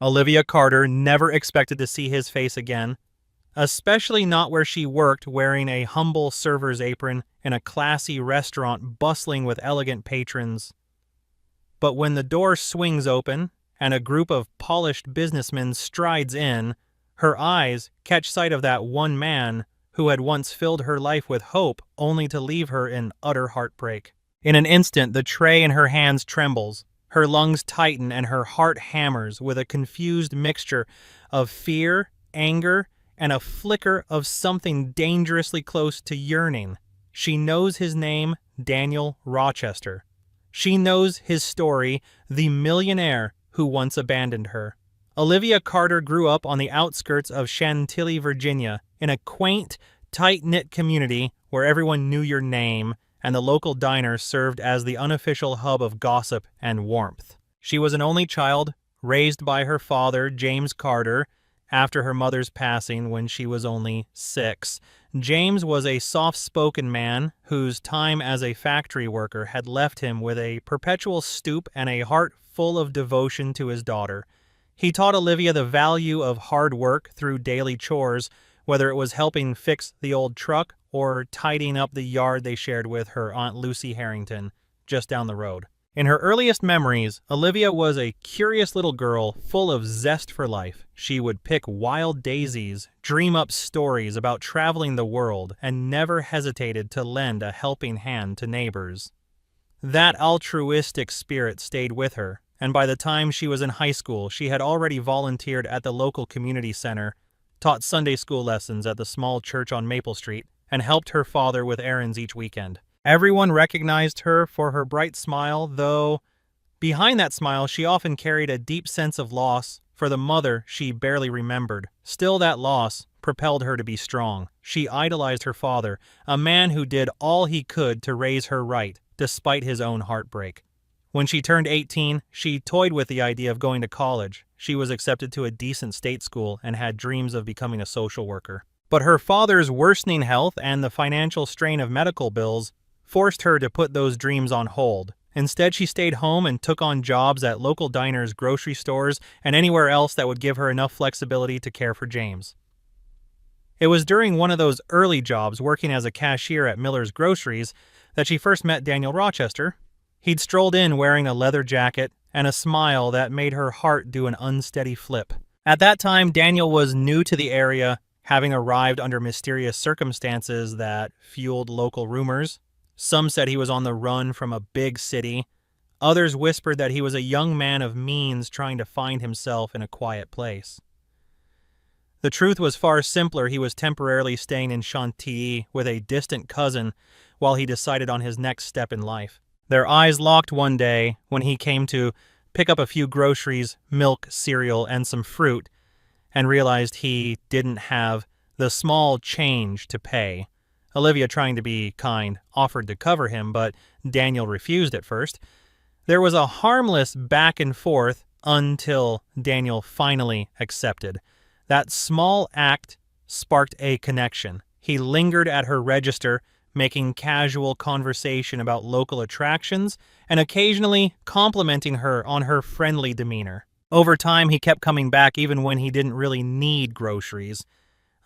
Olivia Carter never expected to see his face again, especially not where she worked wearing a humble server's apron in a classy restaurant bustling with elegant patrons. But when the door swings open and a group of polished businessmen strides in, her eyes catch sight of that one man who had once filled her life with hope only to leave her in utter heartbreak. In an instant, the tray in her hands trembles, her lungs tighten, and her heart hammers with a confused mixture of fear, anger, and a flicker of something dangerously close to yearning. She knows his name, Daniel Rochester. She knows his story, the millionaire who once abandoned her. Olivia Carter grew up on the outskirts of Chantilly, Virginia, in a quaint, tight-knit community where everyone knew your name, and the local diner served as the unofficial hub of gossip and warmth. She was an only child, raised by her father, James Carter, after her mother's passing when she was only 6. James was a soft-spoken man whose time as a factory worker had left him with a perpetual stoop and a heart full of devotion to his daughter. He taught Olivia the value of hard work through daily chores, whether it was helping fix the old truck or tidying up the yard they shared with her Aunt Lucy Harrington, just down the road. In her earliest memories, Olivia was a curious little girl full of zest for life. She would pick wild daisies, dream up stories about traveling the world, and never hesitated to lend a helping hand to neighbors. That altruistic spirit stayed with her, and by the time she was in high school, she had already volunteered at the local community center, taught Sunday school lessons at the small church on Maple Street, and helped her father with errands each weekend. Everyone recognized her for her bright smile, though behind that smile she often carried a deep sense of loss for the mother she barely remembered. Still, that loss propelled her to be strong. She idolized her father, a man who did all he could to raise her right, despite his own heartbreak. When she turned 18, she toyed with the idea of going to college. She was accepted to a decent state school and had dreams of becoming a social worker. But her father's worsening health and the financial strain of medical bills forced her to put those dreams on hold. Instead, she stayed home and took on jobs at local diners, grocery stores, and anywhere else that would give her enough flexibility to care for James. It was during one of those early jobs, working as a cashier at Miller's Groceries, that she first met Daniel Rochester. He'd strolled in wearing a leather jacket and a smile that made her heart do an unsteady flip. At that time, Daniel was new to the area, having arrived under mysterious circumstances that fueled local rumors. Some said he was on the run from a big city. Others whispered that he was a young man of means trying to find himself in a quiet place. The truth was far simpler. He was temporarily staying in Chantilly with a distant cousin while he decided on his next step in life. Their eyes locked one day when he came to pick up a few groceries, milk, cereal, and some fruit, and realized he didn't have the small change to pay. Olivia, trying to be kind, offered to cover him, but Daniel refused at first. There was a harmless back and forth until Daniel finally accepted. That small act sparked a connection. He lingered at her register, making casual conversation about local attractions and occasionally complimenting her on her friendly demeanor. Over time, he kept coming back even when he didn't really need groceries.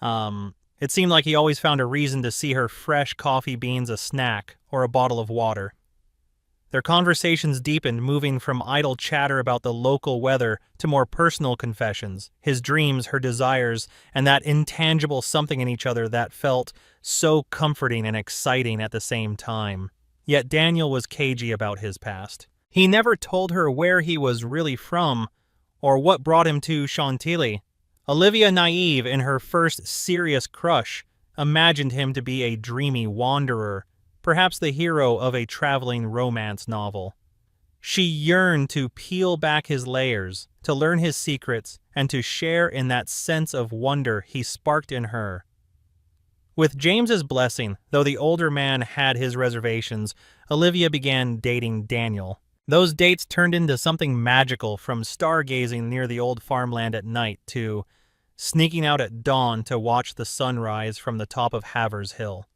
It seemed like he always found a reason to see her fresh coffee beans, a snack, or a bottle of water. Their conversations deepened, moving from idle chatter about the local weather to more personal confessions, his dreams, her desires, and that intangible something in each other that felt so comforting and exciting at the same time. Yet Daniel was cagey about his past. He never told her where he was really from or what brought him to Chantilly. Olivia, naive in her first serious crush, imagined him to be a dreamy wanderer, perhaps the hero of a traveling romance novel. She yearned to peel back his layers, to learn his secrets, and to share in that sense of wonder he sparked in her. With James's blessing, though the older man had his reservations, Olivia began dating Daniel. Those dates turned into something magical, from stargazing near the old farmland at night to sneaking out at dawn to watch the sunrise from the top of Havers Hill.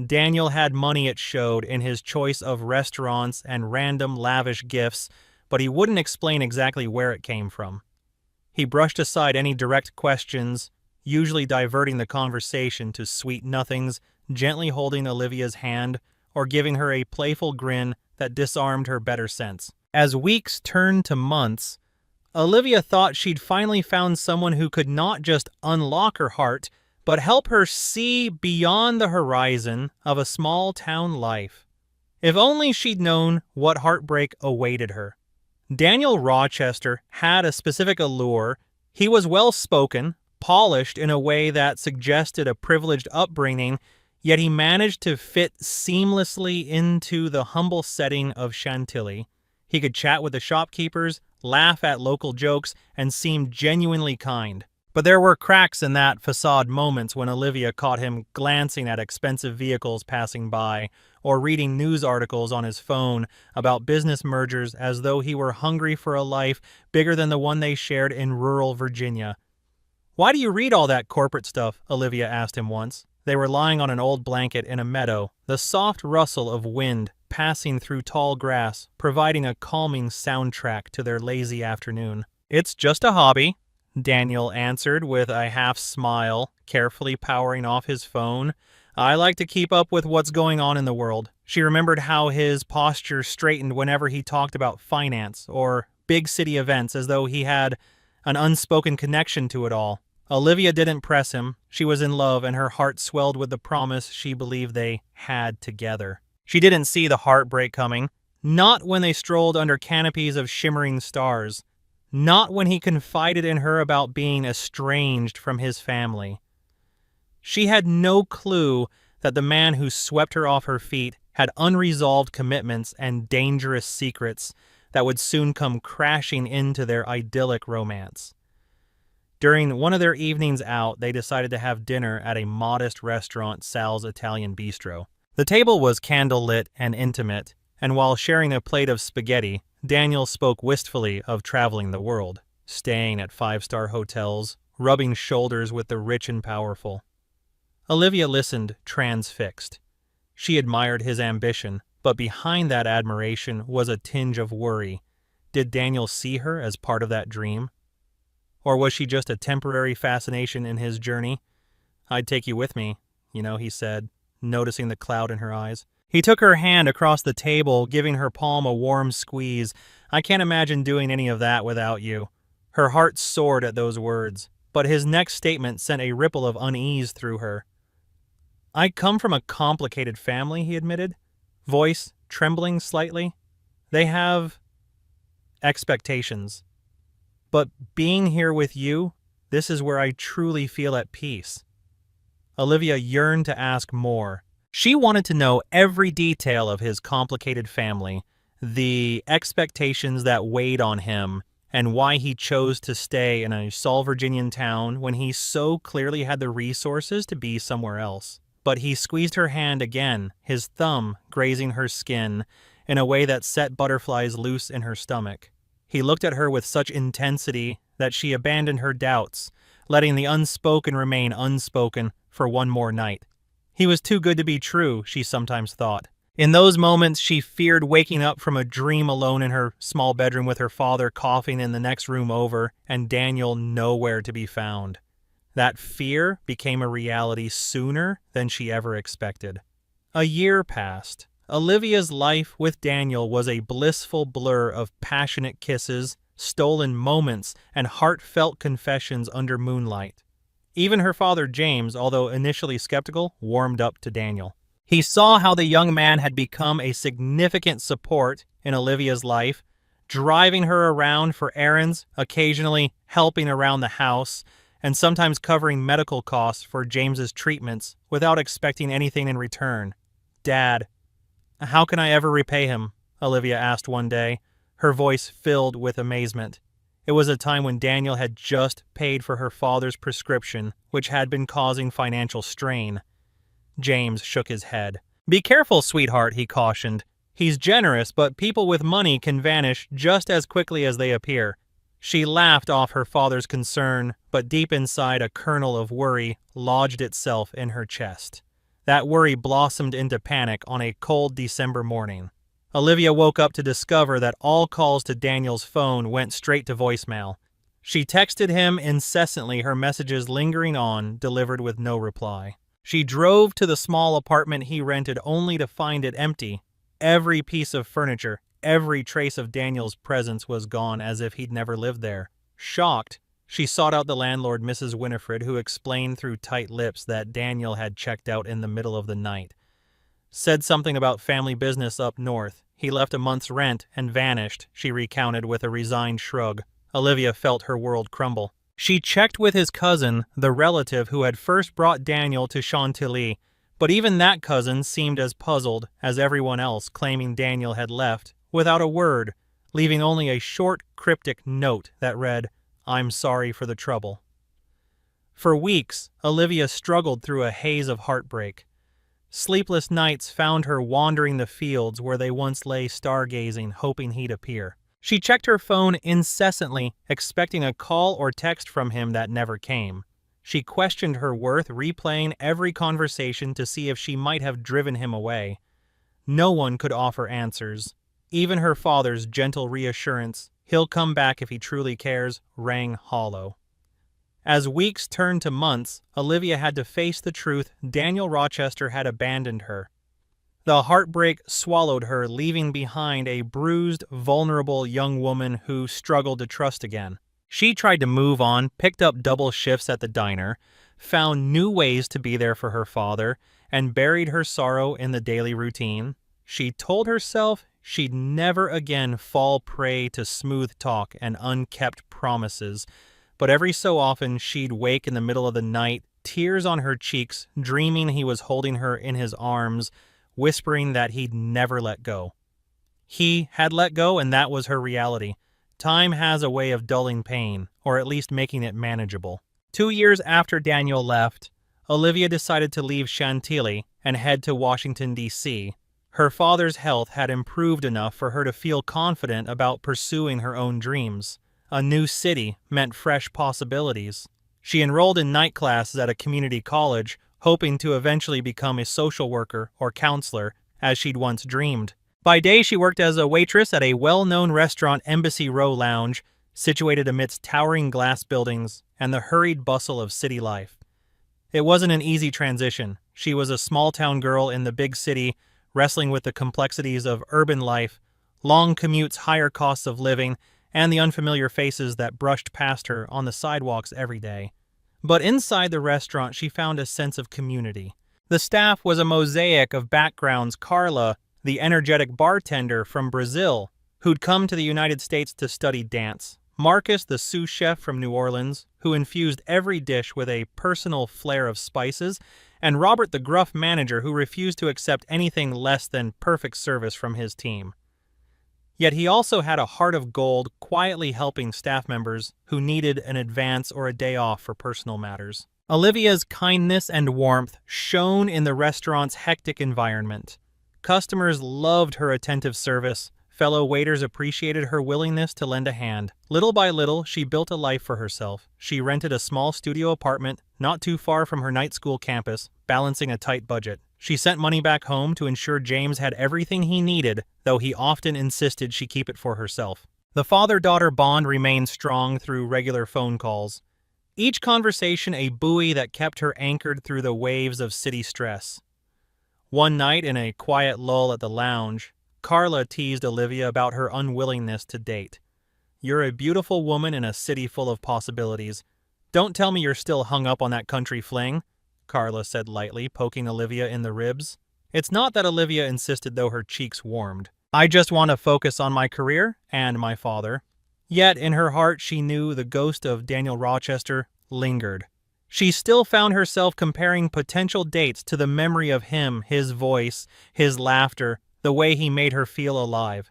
Daniel had money, it showed, in his choice of restaurants and random lavish gifts, but he wouldn't explain exactly where it came from. He brushed aside any direct questions, usually diverting the conversation to sweet nothings, gently holding Olivia's hand or giving her a playful grin that disarmed her better sense. As weeks turned to months, Olivia thought she'd finally found someone who could not just unlock her heart, but help her see beyond the horizon of a small-town life. If only she'd known what heartbreak awaited her. Daniel Rochester had a specific allure. He was well-spoken, polished in a way that suggested a privileged upbringing, yet he managed to fit seamlessly into the humble setting of Chantilly. He could chat with the shopkeepers, laugh at local jokes, and seem genuinely kind. But there were cracks in that facade, moments when Olivia caught him glancing at expensive vehicles passing by, or reading news articles on his phone about business mergers as though he were hungry for a life bigger than the one they shared in rural Virginia. "Why do you read all that corporate stuff?" Olivia asked him once. They were lying on an old blanket in a meadow, the soft rustle of wind passing through tall grass, providing a calming soundtrack to their lazy afternoon. "It's just a hobby," Daniel answered with a half-smile, carefully powering off his phone. "I like to keep up with what's going on in the world." She remembered how his posture straightened whenever he talked about finance or big city events, as though he had an unspoken connection to it all. Olivia didn't press him. She was in love, and her heart swelled with the promise she believed they had together. She didn't see the heartbreak coming. Not when they strolled under canopies of shimmering stars. Not when he confided in her about being estranged from his family. She had no clue that the man who swept her off her feet had unresolved commitments and dangerous secrets that would soon come crashing into their idyllic romance. During one of their evenings out, they decided to have dinner at a modest restaurant, Sal's Italian Bistro. The table was candlelit and intimate, and while sharing a plate of spaghetti, Daniel spoke wistfully of traveling the world, staying at five-star hotels, rubbing shoulders with the rich and powerful. Olivia listened, transfixed. She admired his ambition, but behind that admiration was a tinge of worry. Did Daniel see her as part of that dream? Or was she just a temporary fascination in his journey? "I'd take you with me, he said, noticing the cloud in her eyes. He took her hand across the table, giving her palm a warm squeeze. "I can't imagine doing any of that without you." Her heart soared at those words, but his next statement sent a ripple of unease through her. "I come from a complicated family," he admitted, voice trembling slightly. "They have expectations. But being here with you, this is where I truly feel at peace." Olivia yearned to ask more. She wanted to know every detail of his complicated family, the expectations that weighed on him, and why he chose to stay in a small Virginian town when he so clearly had the resources to be somewhere else. But he squeezed her hand again, his thumb grazing her skin in a way that set butterflies loose in her stomach. He looked at her with such intensity that she abandoned her doubts, letting the unspoken remain unspoken for one more night. He was too good to be true, she sometimes thought. In those moments, she feared waking up from a dream alone in her small bedroom with her father coughing in the next room over and Daniel nowhere to be found. That fear became a reality sooner than she ever expected. A year passed. Olivia's life with Daniel was a blissful blur of passionate kisses, stolen moments, and heartfelt confessions under moonlight. Even her father, James, although initially skeptical, warmed up to Daniel. He saw how the young man had become a significant support in Olivia's life, driving her around for errands, occasionally helping around the house, and sometimes covering medical costs for James's treatments without expecting anything in return. "Dad, how can I ever repay him?" Olivia asked one day, her voice filled with amazement. It was a time when Daniel had just paid for her father's prescription, which had been causing financial strain. James shook his head. "Be careful, sweetheart," he cautioned. "He's generous, but people with money can vanish just as quickly as they appear." She laughed off her father's concern, but deep inside a kernel of worry lodged itself in her chest. That worry blossomed into panic on a cold December morning. Olivia woke up to discover that all calls to Daniel's phone went straight to voicemail. She texted him incessantly, her messages lingering on, delivered with no reply. She drove to the small apartment he rented only to find it empty. Every piece of furniture, every trace of Daniel's presence was gone, as if he'd never lived there. Shocked, she sought out the landlord, Mrs. Winifred, who explained through tight lips that Daniel had checked out in the middle of the night. Said something about family business up north. He left a month's rent and vanished, she recounted with a resigned shrug. Olivia felt her world crumble. She checked with his cousin, the relative who had first brought Daniel to Chantilly, but even that cousin seemed as puzzled as everyone else, claiming Daniel had left without a word, leaving only a short, cryptic note that read, "I'm sorry for the trouble." For weeks, Olivia struggled through a haze of heartbreak. Sleepless nights found her wandering the fields where they once lay stargazing, hoping he'd appear. She checked her phone incessantly, expecting a call or text from him that never came. She questioned her worth, replaying every conversation to see if she might have driven him away. No one could offer answers. Even her father's gentle reassurance, "He'll come back if he truly cares," rang hollow. As weeks turned to months, Olivia had to face the truth: Daniel Rochester had abandoned her. The heartbreak swallowed her, leaving behind a bruised, vulnerable young woman who struggled to trust again. She tried to move on, picked up double shifts at the diner, found new ways to be there for her father, and buried her sorrow in the daily routine. She told herself she'd never again fall prey to smooth talk and unkept promises, but every so often she'd wake in the middle of the night, tears on her cheeks, dreaming he was holding her in his arms, whispering that he'd never let go. He had let go, and that was her reality. Time has a way of dulling pain, or at least making it manageable. 2 years after Daniel left, Olivia decided to leave Chantilly and head to Washington, D.C. Her father's health had improved enough for her to feel confident about pursuing her own dreams. A new city meant fresh possibilities. She enrolled in night classes at a community college, hoping to eventually become a social worker or counselor, as she'd once dreamed. By day, she worked as a waitress at a well-known restaurant, Embassy Row Lounge, situated amidst towering glass buildings and the hurried bustle of city life. It wasn't an easy transition. She was a small-town girl in the big city, wrestling with the complexities of urban life, long commutes, higher costs of living, and the unfamiliar faces that brushed past her on the sidewalks every day. But inside the restaurant, she found a sense of community. The staff was a mosaic of backgrounds: Carla, the energetic bartender from Brazil, who'd come to the United States to study dance; Marcus, the sous chef from New Orleans, who infused every dish with a personal flair of spices; and Robert, the gruff manager, who refused to accept anything less than perfect service from his team. Yet he also had a heart of gold, quietly helping staff members who needed an advance or a day off for personal matters. Olivia's kindness and warmth shone in the restaurant's hectic environment. Customers loved her attentive service. Fellow waiters appreciated her willingness to lend a hand. Little by little, she built a life for herself. She rented a small studio apartment not too far from her night school campus, balancing a tight budget. She sent money back home to ensure James had everything he needed, though he often insisted she keep it for herself. The father-daughter bond remained strong through regular phone calls, each conversation a buoy that kept her anchored through the waves of city stress. One night, in a quiet lull at the lounge, Carla teased Olivia about her unwillingness to date. "You're a beautiful woman in a city full of possibilities. Don't tell me you're still hung up on that country fling," Carla said lightly, poking Olivia in the ribs. It's not that Olivia insisted, though her cheeks warmed. "I just want to focus on my career and my father." Yet in her heart she knew the ghost of Daniel Rochester lingered. She still found herself comparing potential dates to the memory of him, his voice, his laughter, the way he made her feel alive.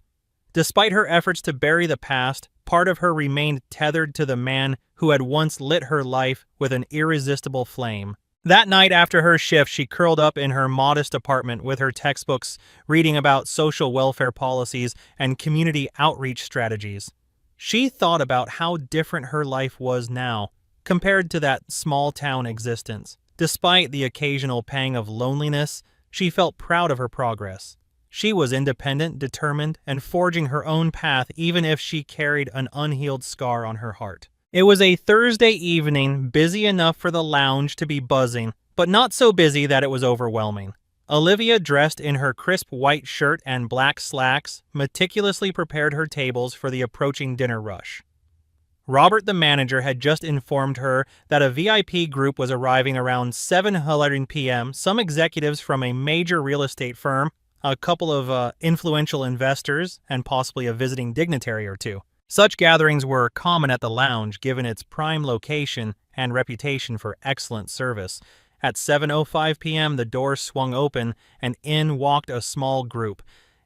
Despite her efforts to bury the past, part of her remained tethered to the man who had once lit her life with an irresistible flame. That night after her shift, she curled up in her modest apartment with her textbooks, reading about social welfare policies and community outreach strategies. She thought about how different her life was now, compared to that small-town existence. Despite the occasional pang of loneliness, she felt proud of her progress. She was independent, determined, and forging her own path, even if she carried an unhealed scar on her heart. It was a Thursday evening, busy enough for the lounge to be buzzing, but not so busy that it was overwhelming. Olivia, dressed in her crisp white shirt and black slacks, meticulously prepared her tables for the approaching dinner rush. Robert, the manager, had just informed her that a VIP group was arriving around 7:00 p.m., some executives from a major real estate firm, a couple of influential investors, and possibly a visiting dignitary or two. Such gatherings were common at the lounge given its prime location and reputation for excellent service. At 7:05 p.m., the doors swung open and in walked a small group.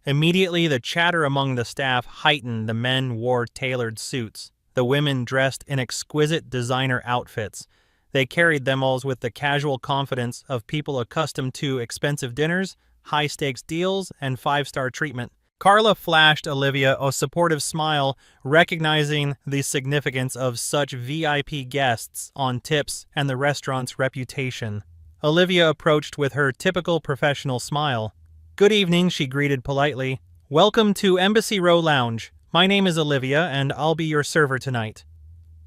Immediately, the chatter among the staff heightened. The men wore tailored suits. The women dressed in exquisite designer outfits. They carried themselves with the casual confidence of people accustomed to expensive dinners, high-stakes deals, and five-star treatment. Carla flashed Olivia a supportive smile, recognizing the significance of such VIP guests on tips and the restaurant's reputation. Olivia approached with her typical professional smile. "Good evening," she greeted politely. "Welcome to Embassy Row Lounge. My name is Olivia, and I'll be your server tonight."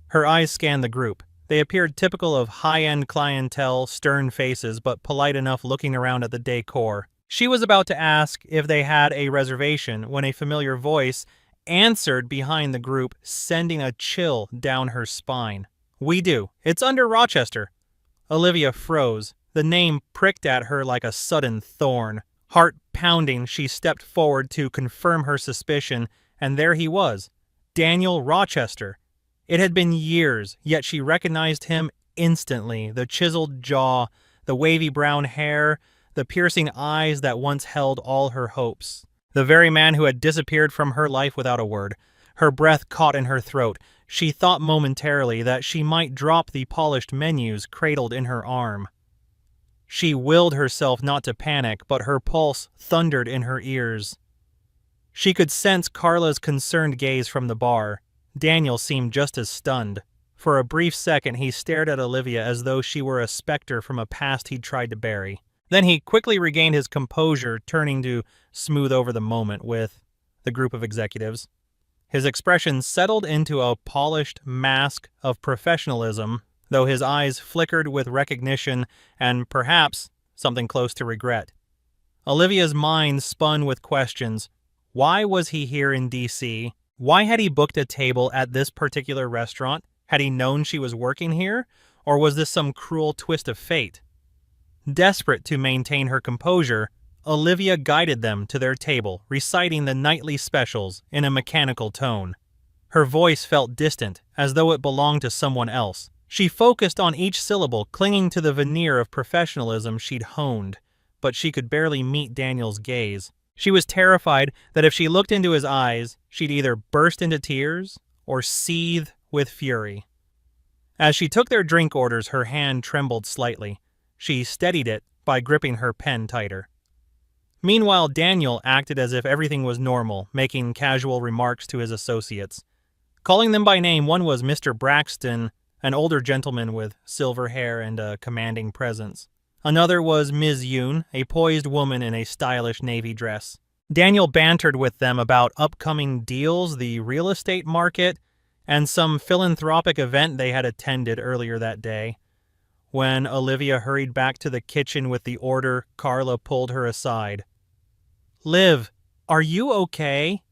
Her eyes scanned the group. They appeared typical of high-end clientele, stern faces, but polite enough looking around at the decor. She was about to ask if they had a reservation when a familiar voice answered behind the group, sending a chill down her spine. "We do. It's under Rochester." Olivia froze. The name pricked at her like a sudden thorn. Heart pounding, she stepped forward to confirm her suspicion, and there he was, Daniel Rochester. It had been years, yet she recognized him instantly. The chiseled jaw, the wavy brown hair, the piercing eyes that once held all her hopes. The very man who had disappeared from her life without a word. Her breath caught in her throat. She thought momentarily that she might drop the polished menus cradled in her arm. She willed herself not to panic, but her pulse thundered in her ears. She could sense Carla's concerned gaze from the bar. Daniel seemed just as stunned. For a brief second, he stared at Olivia as though she were a specter from a past he'd tried to bury. Then he quickly regained his composure, turning to smooth over the moment with the group of executives. His expression settled into a polished mask of professionalism, though his eyes flickered with recognition and perhaps something close to regret. Olivia's mind spun with questions. Why was he here in D.C.? Why had he booked a table at this particular restaurant? Had he known she was working here? Or was this some cruel twist of fate? Desperate to maintain her composure, Olivia guided them to their table, reciting the nightly specials in a mechanical tone. Her voice felt distant, as though it belonged to someone else. She focused on each syllable, clinging to the veneer of professionalism she'd honed, but she could barely meet Daniel's gaze. She was terrified that if she looked into his eyes, she'd either burst into tears or seethe with fury. As she took their drink orders, her hand trembled slightly. She steadied it by gripping her pen tighter. Meanwhile, Daniel acted as if everything was normal, making casual remarks to his associates. Calling them by name, one was Mr. Braxton, an older gentleman with silver hair and a commanding presence. Another was Ms. Yoon, a poised woman in a stylish navy dress. Daniel bantered with them about upcoming deals, the real estate market, and some philanthropic event they had attended earlier that day. When Olivia hurried back to the kitchen with the order, Carla pulled her aside. "Liv, are you okay?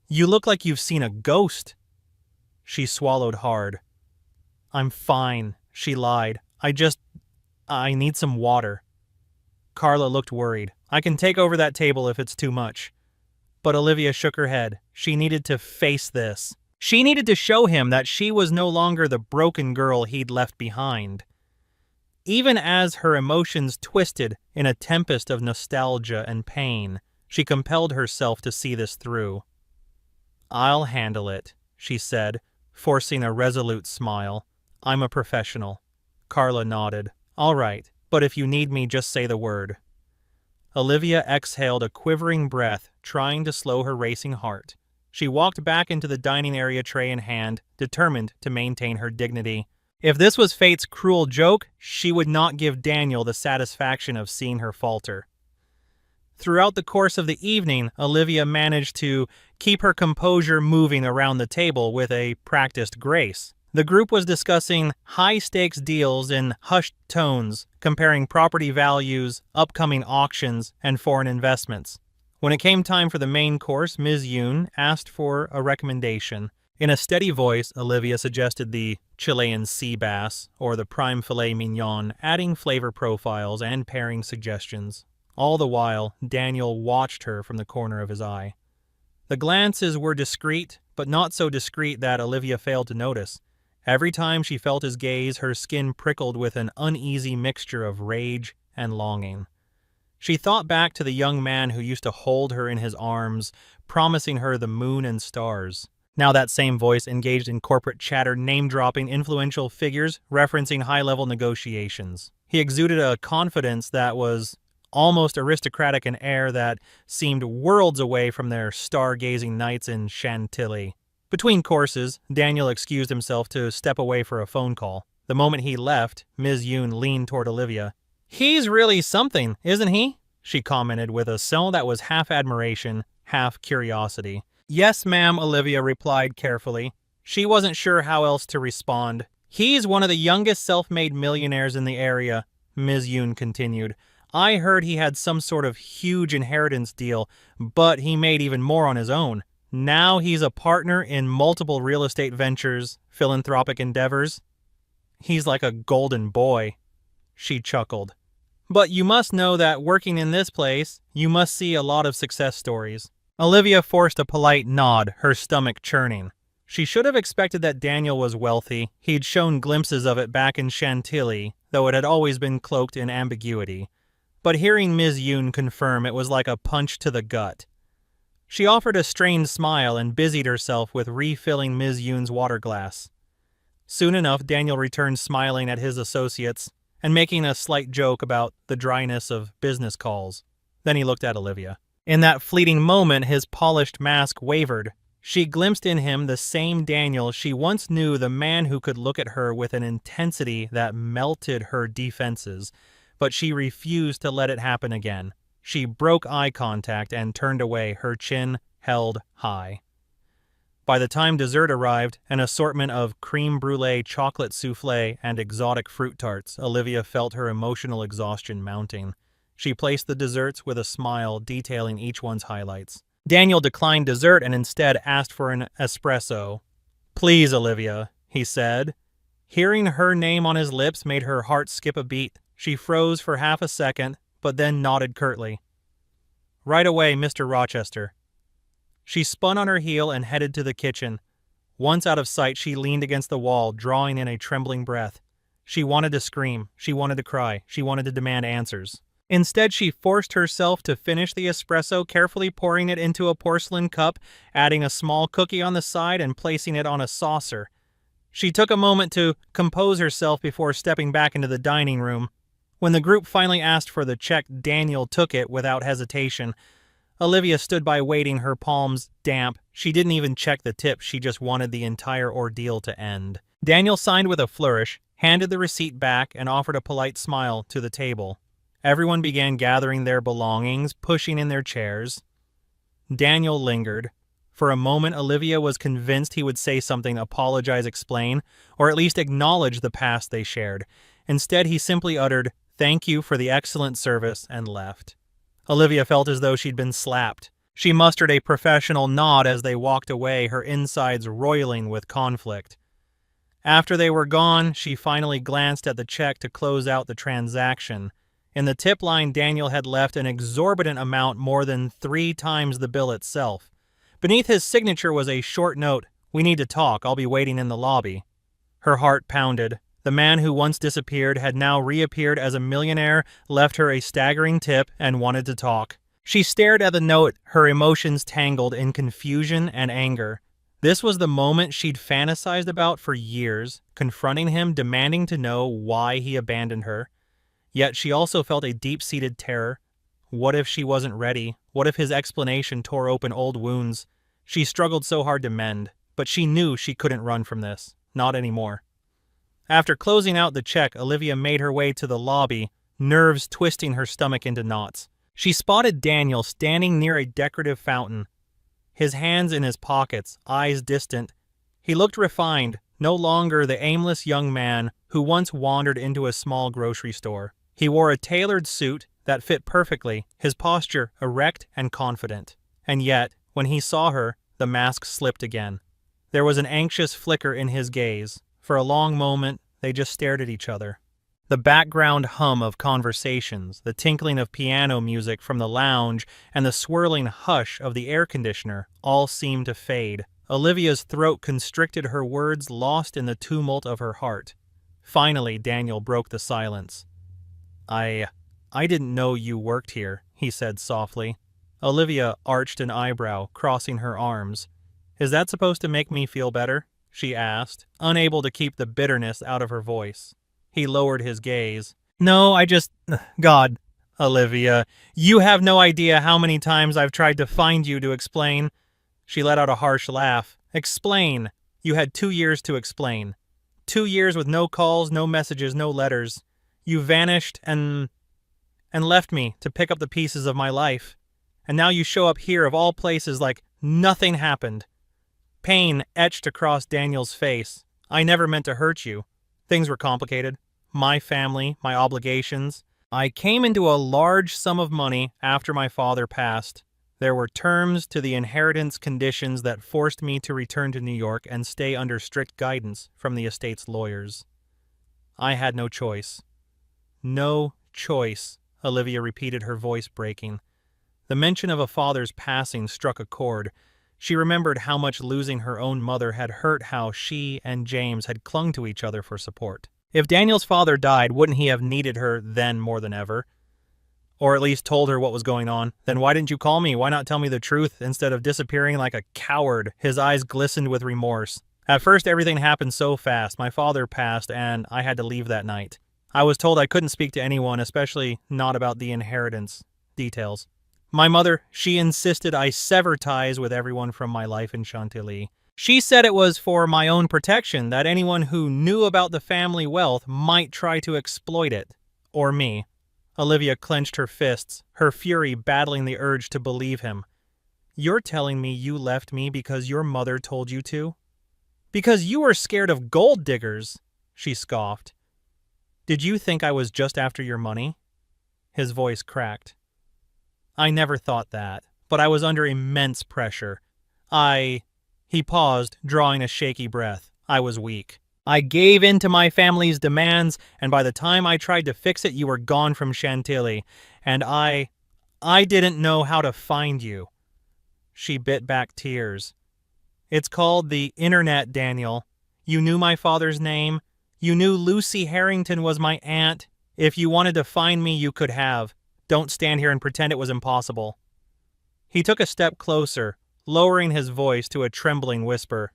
You look like you've seen a ghost." She swallowed hard. "I'm fine," she lied. I need some water." Carla looked worried. "I can take over that table if it's too much." But Olivia shook her head. She needed to face this. She needed to show him that she was no longer the broken girl he'd left behind. Even as her emotions twisted in a tempest of nostalgia and pain, she compelled herself to see this through. "I'll handle it," she said, forcing a resolute smile. "I'm a professional." Carla nodded. "All right, but if you need me, just say the word." Olivia exhaled a quivering breath, trying to slow her racing heart. She walked back into the dining area, tray in hand, determined to maintain her dignity. If this was fate's cruel joke, she would not give Daniel the satisfaction of seeing her falter. Throughout the course of the evening, Olivia managed to keep her composure moving around the table with a practiced grace. The group was discussing high-stakes deals in hushed tones, comparing property values, upcoming auctions, and foreign investments. When it came time for the main course, Ms. Yoon asked for a recommendation. In a steady voice, Olivia suggested the Chilean sea bass or the prime filet mignon, adding flavor profiles and pairing suggestions. All the while, Daniel watched her from the corner of his eye. The glances were discreet, but not so discreet that Olivia failed to notice. Every time she felt his gaze, her skin prickled with an uneasy mixture of rage and longing. She thought back to the young man who used to hold her in his arms, promising her the moon and stars. Now that same voice engaged in corporate chatter, name-dropping influential figures, referencing high-level negotiations. He exuded a confidence that was almost aristocratic in air that seemed worlds away from their stargazing nights in Chantilly. Between courses, Daniel excused himself to step away for a phone call. The moment he left, Ms. Yoon leaned toward Olivia. "He's really something, isn't he?" she commented with a tone that was half admiration, half curiosity. "Yes, ma'am," Olivia replied carefully. She wasn't sure how else to respond. "He's one of the youngest self-made millionaires in the area," Ms. Yoon continued. "I heard he had some sort of huge inheritance deal, but he made even more on his own. Now he's a partner in multiple real estate ventures, philanthropic endeavors. He's like a golden boy." She chuckled. "But you must know that working in this place, you must see a lot of success stories." Olivia forced a polite nod, her stomach churning. She should have expected that Daniel was wealthy. He'd shown glimpses of it back in Chantilly, though it had always been cloaked in ambiguity. But hearing Ms. Yoon confirm it was like a punch to the gut. She offered a strained smile and busied herself with refilling Ms. Yoon's water glass. Soon enough, Daniel returned smiling at his associates and making a slight joke about the dryness of business calls. Then he looked at Olivia. In that fleeting moment, his polished mask wavered. She glimpsed in him the same Daniel she once knew, the man who could look at her with an intensity that melted her defenses, but she refused to let it happen again. She broke eye contact and turned away, her chin held high. By the time dessert arrived, an assortment of creme brulee, chocolate souffle, and exotic fruit tarts, Olivia felt her emotional exhaustion mounting. She placed the desserts with a smile, detailing each one's highlights. Daniel declined dessert and instead asked for an espresso. "Please, Olivia," he said. Hearing her name on his lips made her heart skip a beat. She froze for half a second, but then nodded curtly. "Right away, Mr. Rochester." She spun on her heel and headed to the kitchen. Once out of sight, she leaned against the wall, drawing in a trembling breath. She wanted to scream. She wanted to cry. She wanted to demand answers. Instead, she forced herself to finish the espresso, carefully pouring it into a porcelain cup, adding a small cookie on the side and placing it on a saucer. She took a moment to compose herself before stepping back into the dining room. When the group finally asked for the check, Daniel took it without hesitation. Olivia stood by waiting, her palms damp. She didn't even check the tip, she just wanted the entire ordeal to end. Daniel signed with a flourish, handed the receipt back, and offered a polite smile to the table. Everyone began gathering their belongings, pushing in their chairs. Daniel lingered. For a moment, Olivia was convinced he would say something, apologize, explain, or at least acknowledge the past they shared. Instead, he simply uttered, "Thank you for the excellent service," and left. Olivia felt as though she'd been slapped. She mustered a professional nod as they walked away, her insides roiling with conflict. After they were gone, she finally glanced at the check to close out the transaction. In the tip line, Daniel had left an exorbitant amount, more than 3 times the bill itself. Beneath his signature was a short note, "We need to talk, I'll be waiting in the lobby." Her heart pounded. The man who once disappeared had now reappeared as a millionaire, left her a staggering tip, and wanted to talk. She stared at the note, her emotions tangled in confusion and anger. This was the moment she'd fantasized about for years, confronting him, demanding to know why he abandoned her. Yet she also felt a deep-seated terror. What if she wasn't ready? What if his explanation tore open old wounds? She struggled so hard to mend, but she knew she couldn't run from this. Not anymore. After closing out the check, Olivia made her way to the lobby, nerves twisting her stomach into knots. She spotted Daniel standing near a decorative fountain, his hands in his pockets, eyes distant. He looked refined, no longer the aimless young man who once wandered into a small grocery store. He wore a tailored suit that fit perfectly, his posture erect and confident. And yet, when he saw her, the mask slipped again. There was an anxious flicker in his gaze. For a long moment, they just stared at each other. The background hum of conversations, the tinkling of piano music from the lounge, and the swirling hush of the air conditioner all seemed to fade. Olivia's throat constricted, her words lost in the tumult of her heart. Finally, Daniel broke the silence. I didn't know you worked here," he said softly. Olivia arched an eyebrow, crossing her arms. "Is that supposed to make me feel better?" she asked, unable to keep the bitterness out of her voice. He lowered his gaze. "No, God, Olivia, you have no idea how many times I've tried to find you to explain." She let out a harsh laugh. "Explain. You had 2 years to explain. 2 years with no calls, no messages, no letters. You vanished and left me to pick up the pieces of my life. And now you show up here of all places like nothing happened." Pain etched across Daniel's face. "I never meant to hurt you. Things were complicated. My family, my obligations. I came into a large sum of money after my father passed. There were terms to the inheritance conditions that forced me to return to New York and stay under strict guidance from the estate's lawyers. I had no choice." "No choice," Olivia repeated, her voice breaking. The mention of a father's passing struck a chord. She remembered how much losing her own mother had hurt, how she and James had clung to each other for support. If Daniel's father died, wouldn't he have needed her then more than ever? Or at least told her what was going on? "Then why didn't you call me? Why not tell me the truth instead of disappearing like a coward?" His eyes glistened with remorse. "At first, everything happened so fast. My father passed, and I had to leave that night. I was told I couldn't speak to anyone, especially not about the inheritance details. My mother, she insisted I sever ties with everyone from my life in Chantilly. She said it was for my own protection, that anyone who knew about the family wealth might try to exploit it. Or me." Olivia clenched her fists, her fury battling the urge to believe him. "You're telling me you left me because your mother told you to? Because you were scared of gold diggers?" she scoffed. "Did you think I was just after your money?" His voice cracked. "I never thought that, but I was under immense pressure. He paused, drawing a shaky breath. "I was weak. I gave in to my family's demands, and by the time I tried to fix it, you were gone from Chantilly. And I didn't know how to find you." She bit back tears. "It's called the internet, Daniel. You knew my father's name. You knew Lucy Harrington was my aunt. If you wanted to find me, you could have. Don't stand here and pretend it was impossible." He took a step closer, lowering his voice to a trembling whisper.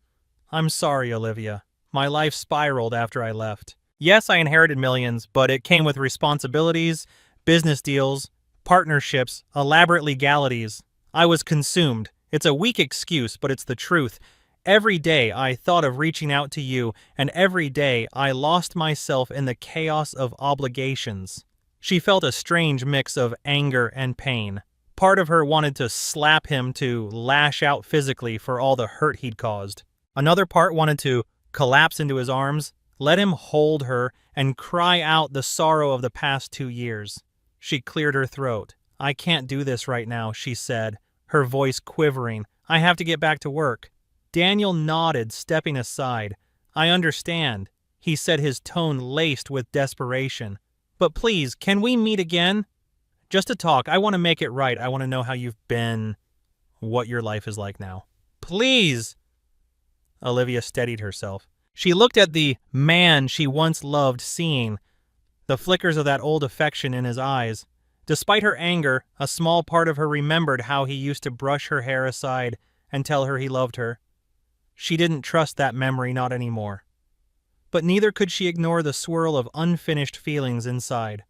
"I'm sorry, Olivia. My life spiraled after I left. Yes, I inherited millions, but it came with responsibilities, business deals, partnerships, elaborate legalities. I was consumed. It's a weak excuse, but it's the truth. Every day I thought of reaching out to you, and every day I lost myself in the chaos of obligations." She felt a strange mix of anger and pain. Part of her wanted to slap him, to lash out physically for all the hurt he'd caused. Another part wanted to collapse into his arms, let him hold her, and cry out the sorrow of the past 2 years. She cleared her throat. "I can't do this right now," she said, her voice quivering. "I have to get back to work." Daniel nodded, stepping aside. "I understand," he said, his tone laced with desperation. "But please, can we meet again? Just to talk. I want to make it right. I want to know how you've been, what your life is like now. Please!" Olivia steadied herself. She looked at the man she once loved, seeing the flickers of that old affection in his eyes. Despite her anger, a small part of her remembered how he used to brush her hair aside and tell her he loved her. She didn't trust that memory, not anymore. But neither could she ignore the swirl of unfinished feelings inside.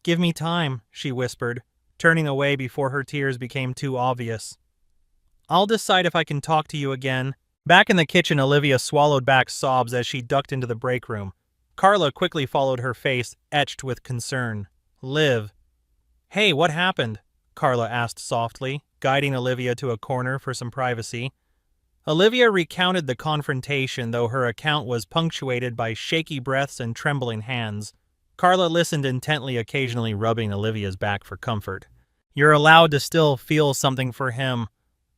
"Give me time," she whispered, turning away before her tears became too obvious. "I'll decide if I can talk to you again." Back in the kitchen, Olivia swallowed back sobs as she ducked into the break room. Carla quickly followed, her face etched with concern. "Liv." "Hey, what happened?" Carla asked softly, guiding Olivia to a corner for some privacy. Olivia recounted the confrontation, though her account was punctuated by shaky breaths and trembling hands. Carla listened intently, occasionally rubbing Olivia's back for comfort. "You're allowed to still feel something for him,"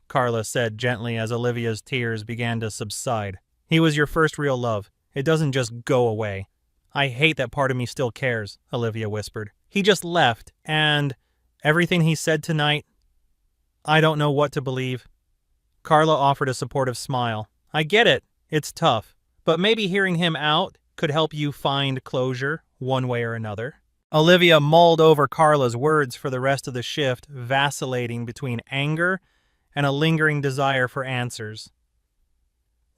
Carla said gently as Olivia's tears began to subside. "He was your first real love. It doesn't just go away." "I hate that part of me still cares," Olivia whispered. "He just left, and everything he said tonight, I don't know what to believe." Carla offered a supportive smile. "I get it. It's tough. But maybe hearing him out could help you find closure one way or another." Olivia mulled over Carla's words for the rest of the shift, vacillating between anger and a lingering desire for answers.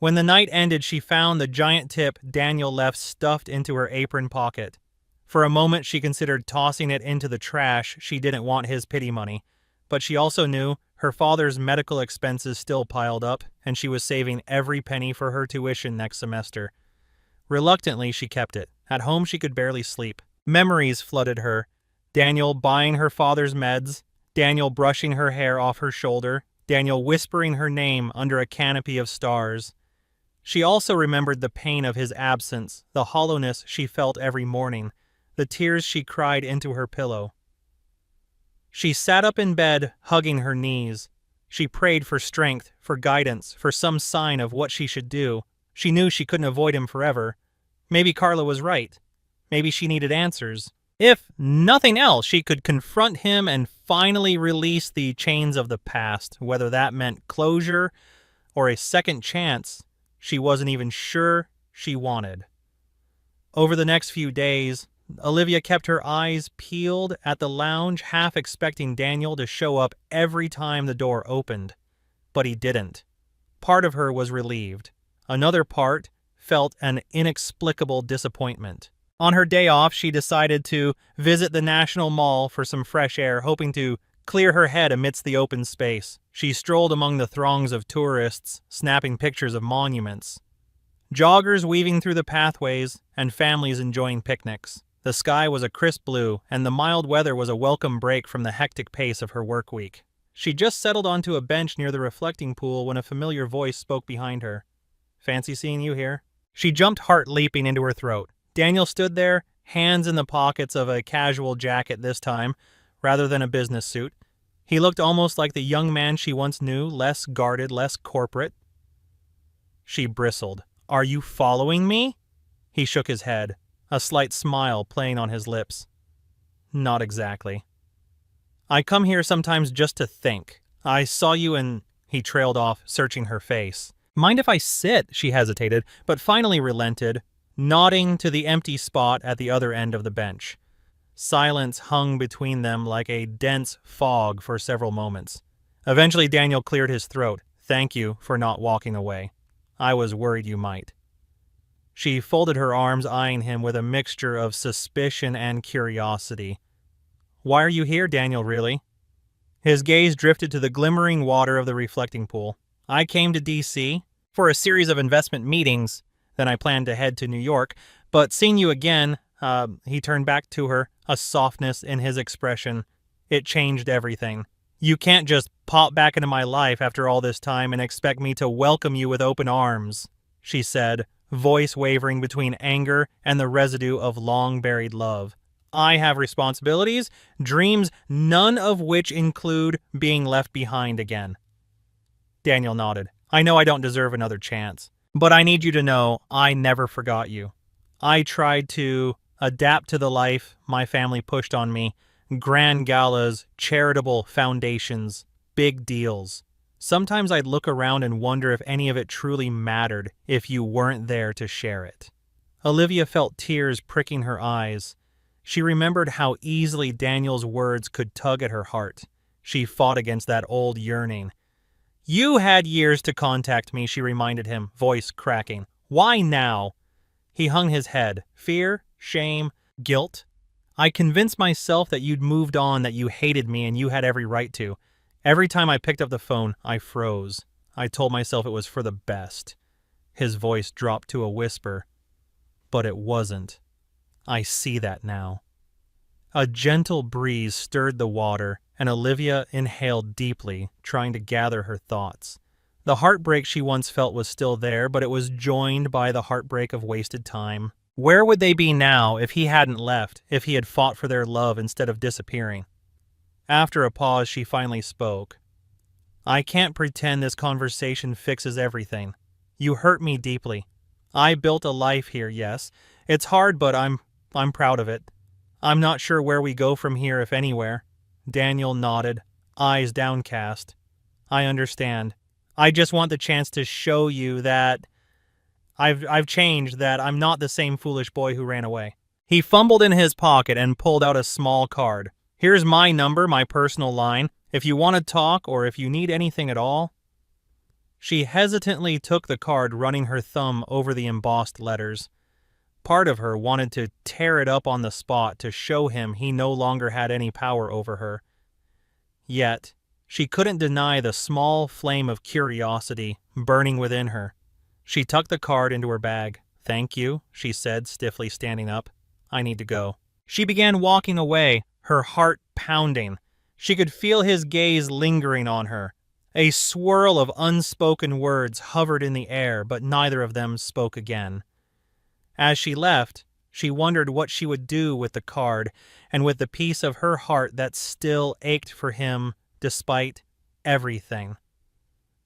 When the night ended, she found the giant tip Daniel left stuffed into her apron pocket. For a moment, she considered tossing it into the trash. She didn't want his pity money. But she also knew her father's medical expenses still piled up, and she was saving every penny for her tuition next semester. Reluctantly, she kept it. At home, she could barely sleep. Memories flooded her. Daniel buying her father's meds, Daniel brushing her hair off her shoulder, Daniel whispering her name under a canopy of stars. She also remembered the pain of his absence, the hollowness she felt every morning, the tears she cried into her pillow. She sat up in bed, hugging her knees. She prayed for strength, for guidance, for some sign of what she should do. She knew she couldn't avoid him forever. Maybe Carla was right. Maybe she needed answers. If nothing else, she could confront him and finally release the chains of the past, whether that meant closure or a second chance she wasn't even sure she wanted. Over the next few days, Olivia kept her eyes peeled at the lounge, half expecting Daniel to show up every time the door opened. But he didn't. Part of her was relieved. Another part felt an inexplicable disappointment. On her day off, she decided to visit the National Mall for some fresh air, hoping to clear her head amidst the open space. She strolled among the throngs of tourists, snapping pictures of monuments. Joggers weaving through the pathways, and families enjoying picnics. The sky was a crisp blue, and the mild weather was a welcome break from the hectic pace of her work week. She just settled onto a bench near the reflecting pool when a familiar voice spoke behind her. "Fancy seeing you here." She jumped, heart leaping into her throat. Daniel stood there, hands in the pockets of a casual jacket this time, rather than a business suit. He looked almost like the young man she once knew, less guarded, less corporate. She bristled. "Are you following me?" He shook his head, a slight smile playing on his lips. "Not exactly. I come here sometimes just to think. I saw you and..." He trailed off, searching her face. "Mind if I sit?" She hesitated, but finally relented, nodding to the empty spot at the other end of the bench. Silence hung between them like a dense fog for several moments. Eventually, Daniel cleared his throat. "Thank you for not walking away. I was worried you might." She folded her arms, eyeing him with a mixture of suspicion and curiosity. "Why are you here, Daniel, really?" His gaze drifted to the glimmering water of the reflecting pool. "I came to D.C. for a series of investment meetings. Then I planned to head to New York. But seeing you again," he turned back to her, a softness in his expression. "It changed everything. You can't just pop back into my life after all this time and expect me to welcome you with open arms," she said, voice wavering between anger and the residue of long-buried love. "I have responsibilities, dreams, none of which include being left behind again." Daniel nodded. "I know I don't deserve another chance, but I need you to know I never forgot you. I tried to adapt to the life my family pushed on me. Grand galas, charitable foundations, big deals. Sometimes I'd look around and wonder if any of it truly mattered if you weren't there to share it." Olivia felt tears pricking her eyes. She remembered how easily Daniel's words could tug at her heart. She fought against that old yearning. "You had years to contact me," she reminded him, voice cracking. "Why now?" He hung his head. "Fear, shame, guilt. I convinced myself that you'd moved on, that you hated me, and you had every right to. Every time I picked up the phone, I froze. I told myself it was for the best." His voice dropped to a whisper. "But it wasn't. I see that now." A gentle breeze stirred the water, and Olivia inhaled deeply, trying to gather her thoughts. The heartbreak she once felt was still there, but it was joined by the heartbreak of wasted time. Where would they be now if he hadn't left, if he had fought for their love instead of disappearing? After a pause, she finally spoke. I can't pretend this conversation fixes everything. You hurt me deeply. I built a life here, yes. It's hard, but I'm proud of it. I'm not sure where we go from here, if anywhere. Daniel nodded, eyes downcast. I understand. I just want the chance to show you that I've changed, that I'm not the same foolish boy who ran away. He fumbled in his pocket and pulled out a small card. Here's my number, my personal line. If you want to talk or if you need anything at all. She hesitantly took the card, running her thumb over the embossed letters. Part of her wanted to tear it up on the spot to show him he no longer had any power over her. Yet, she couldn't deny the small flame of curiosity burning within her. She tucked the card into her bag. Thank you, she said, stiffly standing up. I need to go. She began walking away, her heart pounding. She could feel his gaze lingering on her. A swirl of unspoken words hovered in the air, but neither of them spoke again. As she left, she wondered what she would do with the card and with the piece of her heart that still ached for him despite everything.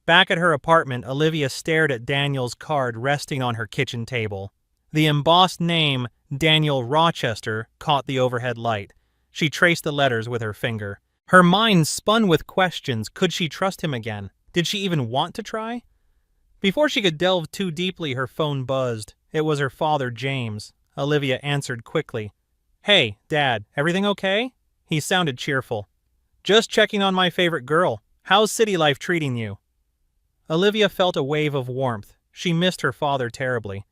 Back at her apartment, Olivia stared at Daniel's card resting on her kitchen table. The embossed name, Daniel Rochester, caught the overhead light. She traced the letters with her finger. Her mind spun with questions. Could she trust him again? Did she even want to try? Before she could delve too deeply, her phone buzzed. It was her father, James. Olivia answered quickly. Hey, Dad, everything okay? He sounded cheerful. Just checking on my favorite girl. How's city life treating you? Olivia felt a wave of warmth. She missed her father terribly.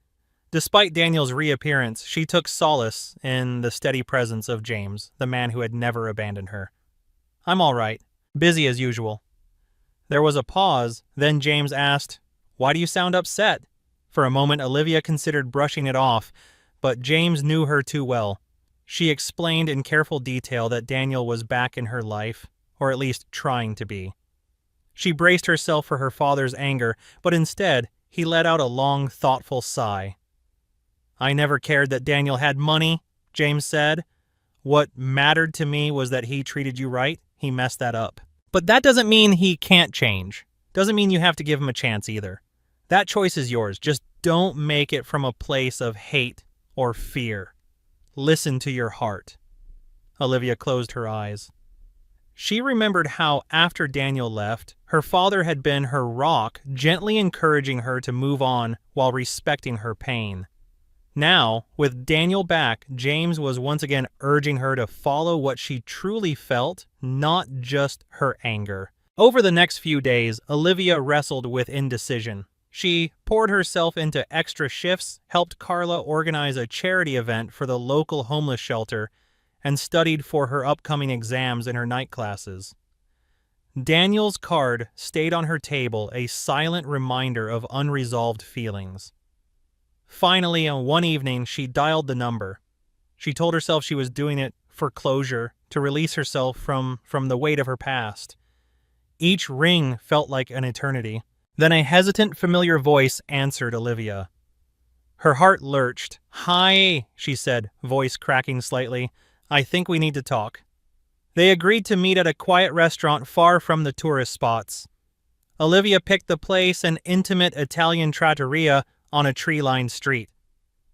Despite Daniel's reappearance, she took solace in the steady presence of James, the man who had never abandoned her. I'm all right. Busy as usual. There was a pause, then James asked, Why do you sound upset? For a moment, Olivia considered brushing it off, but James knew her too well. She explained in careful detail that Daniel was back in her life, or at least trying to be. She braced herself for her father's anger, but instead, he let out a long, thoughtful sigh. I never cared that Daniel had money, James said. What mattered to me was that he treated you right. He messed that up. But that doesn't mean he can't change. Doesn't mean you have to give him a chance either. That choice is yours. Just don't make it from a place of hate or fear. Listen to your heart. Olivia closed her eyes. She remembered how, after Daniel left, her father had been her rock, gently encouraging her to move on while respecting her pain. Now, with Daniel back, James was once again urging her to follow what she truly felt, not just her anger. Over the next few days, Olivia wrestled with indecision. She poured herself into extra shifts, helped Carla organize a charity event for the local homeless shelter, and studied for her upcoming exams in her night classes. Daniel's card stayed on her table, a silent reminder of unresolved feelings. Finally, on one evening, she dialed the number. She told herself she was doing it for closure, to release herself from the weight of her past. Each ring felt like an eternity. Then a hesitant, familiar voice answered Olivia. Her heart lurched. Hi, she said, voice cracking slightly. I think we need to talk. They agreed to meet at a quiet restaurant far from the tourist spots. Olivia picked the place, an intimate Italian trattoria on a tree-lined street.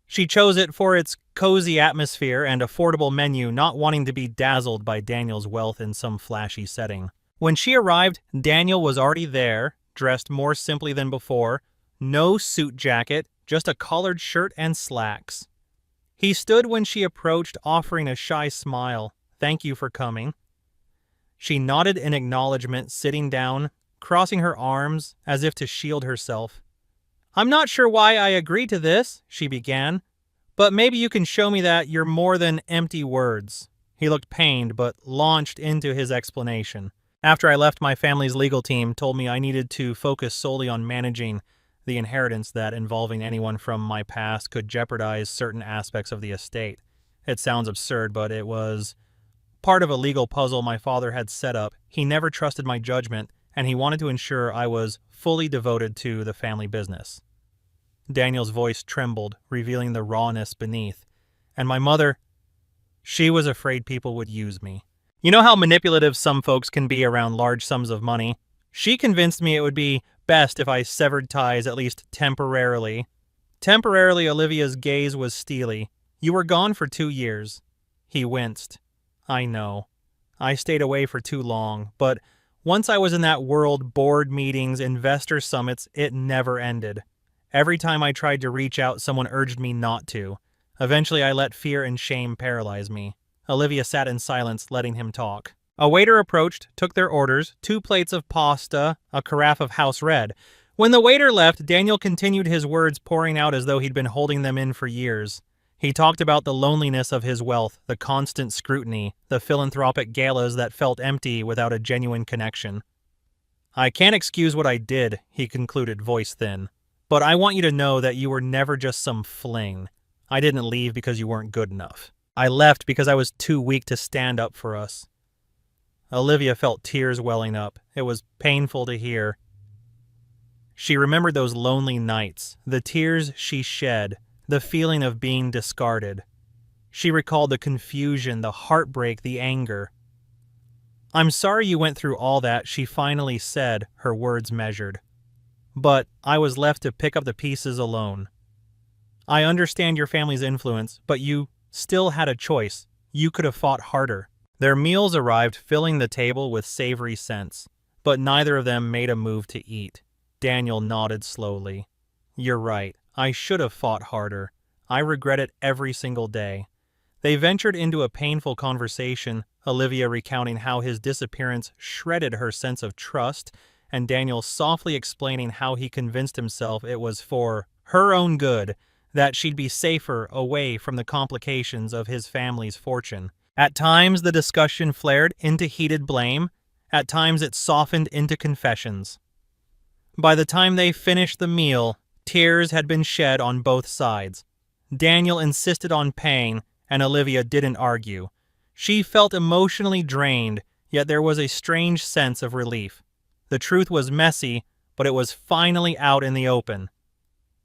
She chose it for its cozy atmosphere and affordable menu, not wanting to be dazzled by Daniel's wealth in some flashy setting. When she arrived, Daniel was already there, dressed more simply than before, no suit jacket, just a collared shirt and slacks. He stood when she approached, offering a shy smile. Thank you for coming. She nodded in acknowledgement, sitting down, crossing her arms as if to shield herself. I'm not sure why I agreed to this, she began, but maybe you can show me that you're more than empty words. He looked pained, but launched into his explanation. After I left, my family's legal team told me I needed to focus solely on managing the inheritance, that involving anyone from my past could jeopardize certain aspects of the estate. It sounds absurd, but it was part of a legal puzzle my father had set up. He never trusted my judgment, and he wanted to ensure I was fully devoted to the family business. Daniel's voice trembled, revealing the rawness beneath. And my mother, she was afraid people would use me. You know how manipulative some folks can be around large sums of money? She convinced me it would be best if I severed ties at least temporarily. Temporarily, Olivia's gaze was steely. You were gone for 2 years. He winced. I know. I stayed away for too long, but once I was in that world, board meetings, investor summits, it never ended. Every time I tried to reach out, someone urged me not to. Eventually, I let fear and shame paralyze me. Olivia sat in silence, letting him talk. A waiter approached, took their orders, 2 plates of pasta, a carafe of house red. When the waiter left, Daniel continued his words, pouring out as though he'd been holding them in for years. He talked about the loneliness of his wealth, the constant scrutiny, the philanthropic galas that felt empty without a genuine connection. I can't excuse what I did, he concluded, voice thin. But I want you to know that you were never just some fling. I didn't leave because you weren't good enough. I left because I was too weak to stand up for us. Olivia felt tears welling up. It was painful to hear. She remembered those lonely nights, the tears she shed, the feeling of being discarded. She recalled the confusion, the heartbreak, the anger. I'm sorry you went through all that, she finally said, her words measured. But I was left to pick up the pieces alone. I understand your family's influence, but you still had a choice. You could have fought harder. Their meals arrived, filling the table with savory scents, but neither of them made a move to eat. Daniel nodded slowly. You're right. I should have fought harder. I regret it every single day. They ventured into a painful conversation, Olivia recounting how his disappearance shredded her sense of trust, and Daniel softly explaining how he convinced himself it was for her own good, that she'd be safer away from the complications of his family's fortune. At times, the discussion flared into heated blame. At times, it softened into confessions. By the time they finished the meal, tears had been shed on both sides. Daniel insisted on paying, and Olivia didn't argue. She felt emotionally drained, yet there was a strange sense of relief. The truth was messy, but it was finally out in the open.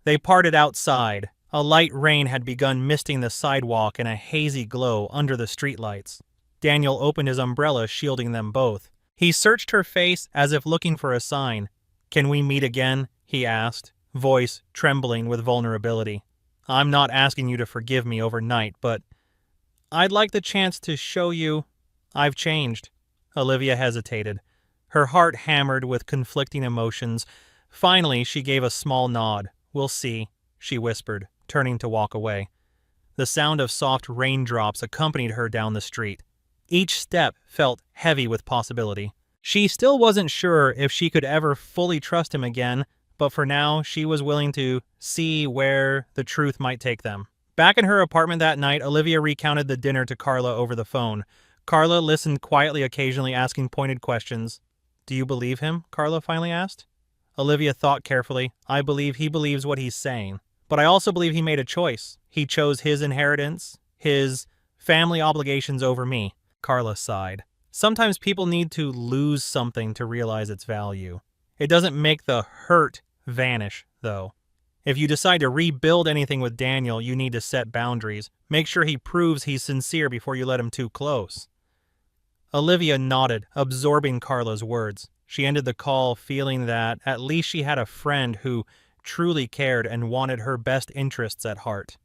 They parted outside. A light rain had begun misting the sidewalk in a hazy glow under the streetlights. Daniel opened his umbrella, shielding them both. He searched her face as if looking for a sign. Can we meet again? He asked, voice trembling with vulnerability. I'm not asking you to forgive me overnight, but I'd like the chance to show you I've changed. Olivia hesitated. Her heart hammered with conflicting emotions. Finally, she gave a small nod. We'll see, she whispered, turning to walk away. The sound of soft raindrops accompanied her down the street. Each step felt heavy with possibility. She still wasn't sure if she could ever fully trust him again, but for now, she was willing to see where the truth might take them. Back in her apartment that night, Olivia recounted the dinner to Carla over the phone. Carla listened quietly, occasionally asking pointed questions. Do you believe him? Carla finally asked. Olivia thought carefully. I believe he believes what he's saying. But I also believe he made a choice. He chose his inheritance, his family obligations over me. Carla sighed. Sometimes people need to lose something to realize its value. It doesn't make the hurt vanish, though. If you decide to rebuild anything with Daniel, you need to set boundaries. Make sure he proves he's sincere before you let him too close. Olivia nodded, absorbing Carla's words. She ended the call feeling that at least she had a friend who truly cared and wanted her best interests at heart.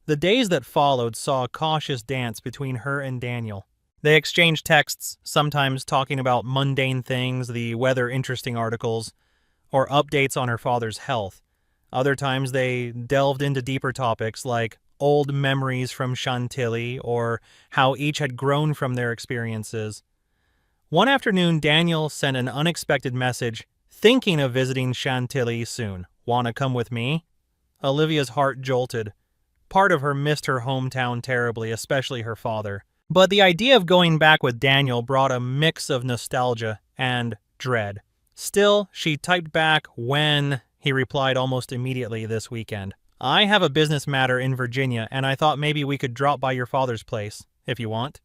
The days that followed saw a cautious dance between her and Daniel. They exchanged texts, sometimes talking about mundane things, the weather interesting articles, or updates on her father's health. Other times they delved into deeper topics like old memories from Chantilly or how each had grown from their experiences. One afternoon, Daniel sent an unexpected message, thinking of visiting Chantilly soon. Want to come with me? Olivia's heart jolted. Part of her missed her hometown terribly, especially her father. But the idea of going back with Daniel brought a mix of nostalgia and dread. Still, she typed back when. He replied almost immediately this weekend. I have a business matter in Virginia, and I thought maybe we could drop by your father's place, if you want.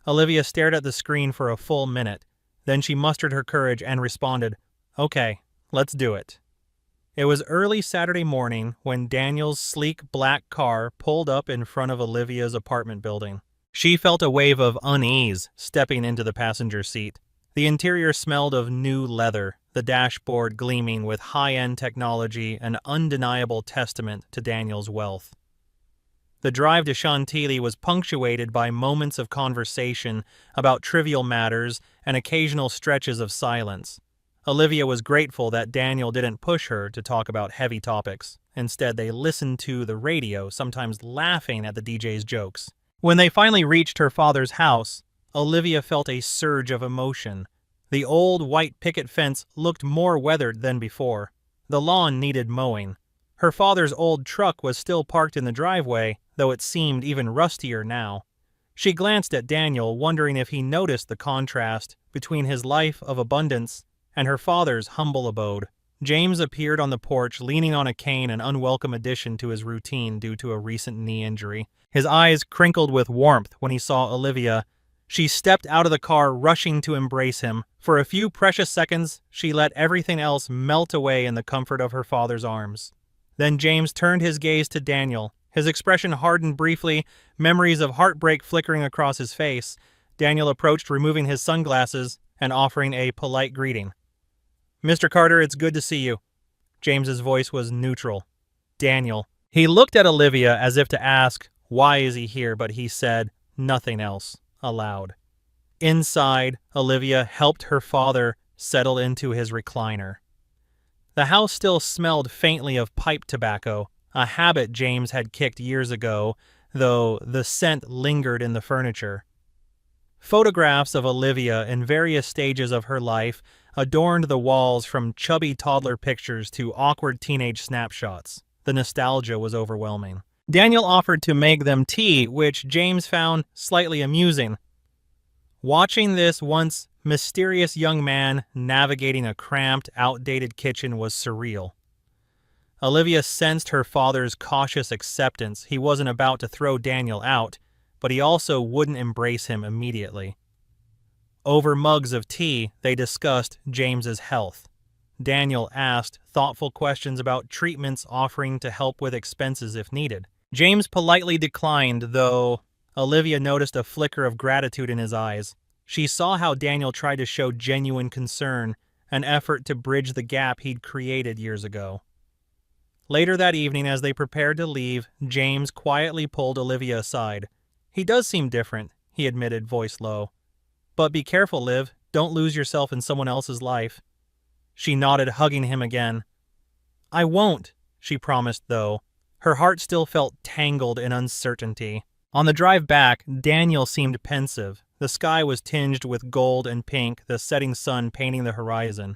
Olivia stared at the screen for a full minute. Then she mustered her courage and responded, "Okay, let's do it." It was early Saturday morning when Daniel's sleek black car pulled up in front of Olivia's apartment building. She felt a wave of unease stepping into the passenger seat. The interior smelled of new leather, the dashboard gleaming with high-end technology, an undeniable testament to Daniel's wealth. The drive to Chantilly was punctuated by moments of conversation about trivial matters and occasional stretches of silence. Olivia was grateful that Daniel didn't push her to talk about heavy topics. Instead, they listened to the radio, sometimes laughing at the DJ's jokes. When they finally reached her father's house, Olivia felt a surge of emotion. The old white picket fence looked more weathered than before. The lawn needed mowing. Her father's old truck was still parked in the driveway, though it seemed even rustier now. She glanced at Daniel, wondering if he noticed the contrast between his life of abundance and her father's humble abode. James appeared on the porch, leaning on a cane, an unwelcome addition to his routine due to a recent knee injury. His eyes crinkled with warmth when he saw Olivia. She stepped out of the car, rushing to embrace him. For a few precious seconds, she let everything else melt away in the comfort of her father's arms. Then James turned his gaze to Daniel. His expression hardened briefly, memories of heartbreak flickering across his face. Daniel approached, removing his sunglasses and offering a polite greeting. "Mr. Carter, it's good to see you." James's voice was neutral. "Daniel." He looked at Olivia as if to ask, "Why is he here?" but he said nothing else aloud. Inside, Olivia helped her father settle into his recliner. The house still smelled faintly of pipe tobacco, a habit James had kicked years ago, though the scent lingered in the furniture. Photographs of Olivia in various stages of her life adorned the walls, from chubby toddler pictures to awkward teenage snapshots. The nostalgia was overwhelming. Daniel offered to make them tea, which James found slightly amusing. Watching this once mysterious young man navigating a cramped, outdated kitchen was surreal. Olivia sensed her father's cautious acceptance. He wasn't about to throw Daniel out, but he also wouldn't embrace him immediately. Over mugs of tea, they discussed James's health. Daniel asked thoughtful questions about treatments, offering to help with expenses if needed. James politely declined, though Olivia noticed a flicker of gratitude in his eyes. She saw how Daniel tried to show genuine concern, an effort to bridge the gap he'd created years ago. Later that evening, as they prepared to leave, James quietly pulled Olivia aside. "He does seem different," he admitted, voice low. "But be careful, Liv. Don't lose yourself in someone else's life." She nodded, hugging him again. "I won't," she promised, though. Her heart still felt tangled in uncertainty. On the drive back, Daniel seemed pensive. The sky was tinged with gold and pink, the setting sun painting the horizon.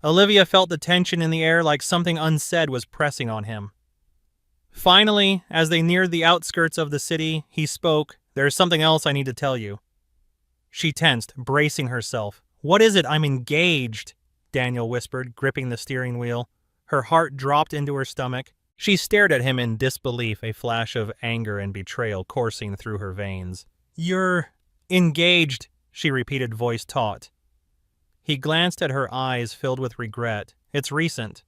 Olivia felt the tension in the air, like something unsaid was pressing on him. Finally, as they neared the outskirts of the city, he spoke. "There's something else I need to tell you." She tensed, bracing herself. "What is it? I'm engaged," Daniel whispered, gripping the steering wheel. Her heart dropped into her stomach. She stared at him in disbelief, a flash of anger and betrayal coursing through her veins. "You're engaged," she repeated, voice taut. He glanced at her eyes filled with regret. "It's recent.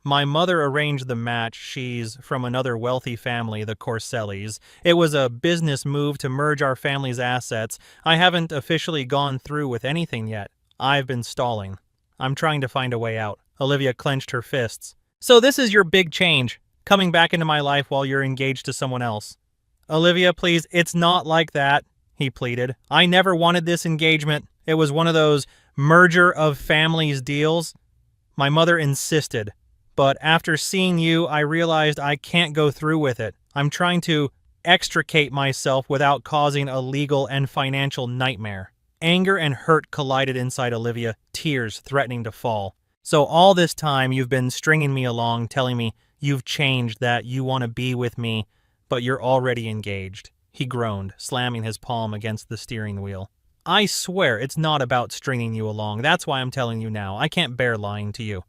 My mother arranged the match. She's from another wealthy family, the Corsellis. It was a business move to merge our family's assets. I haven't officially gone through with anything yet. I've been stalling. I'm trying to find a way out." Olivia clenched her fists. "So this is your big change, coming back into my life while you're engaged to someone else." "Olivia, please, it's not like that," he pleaded. "I never wanted this engagement. It was one of those merger of families deals. My mother insisted. But after seeing you, I realized I can't go through with it. I'm trying to extricate myself without causing a legal and financial nightmare." Anger and hurt collided inside Olivia, tears threatening to fall. "So all this time you've been stringing me along, telling me you've changed, that you want to be with me, but you're already engaged," he groaned, slamming his palm against the steering wheel. "I swear it's not about stringing you along. That's why I'm telling you now. I can't bear lying to you.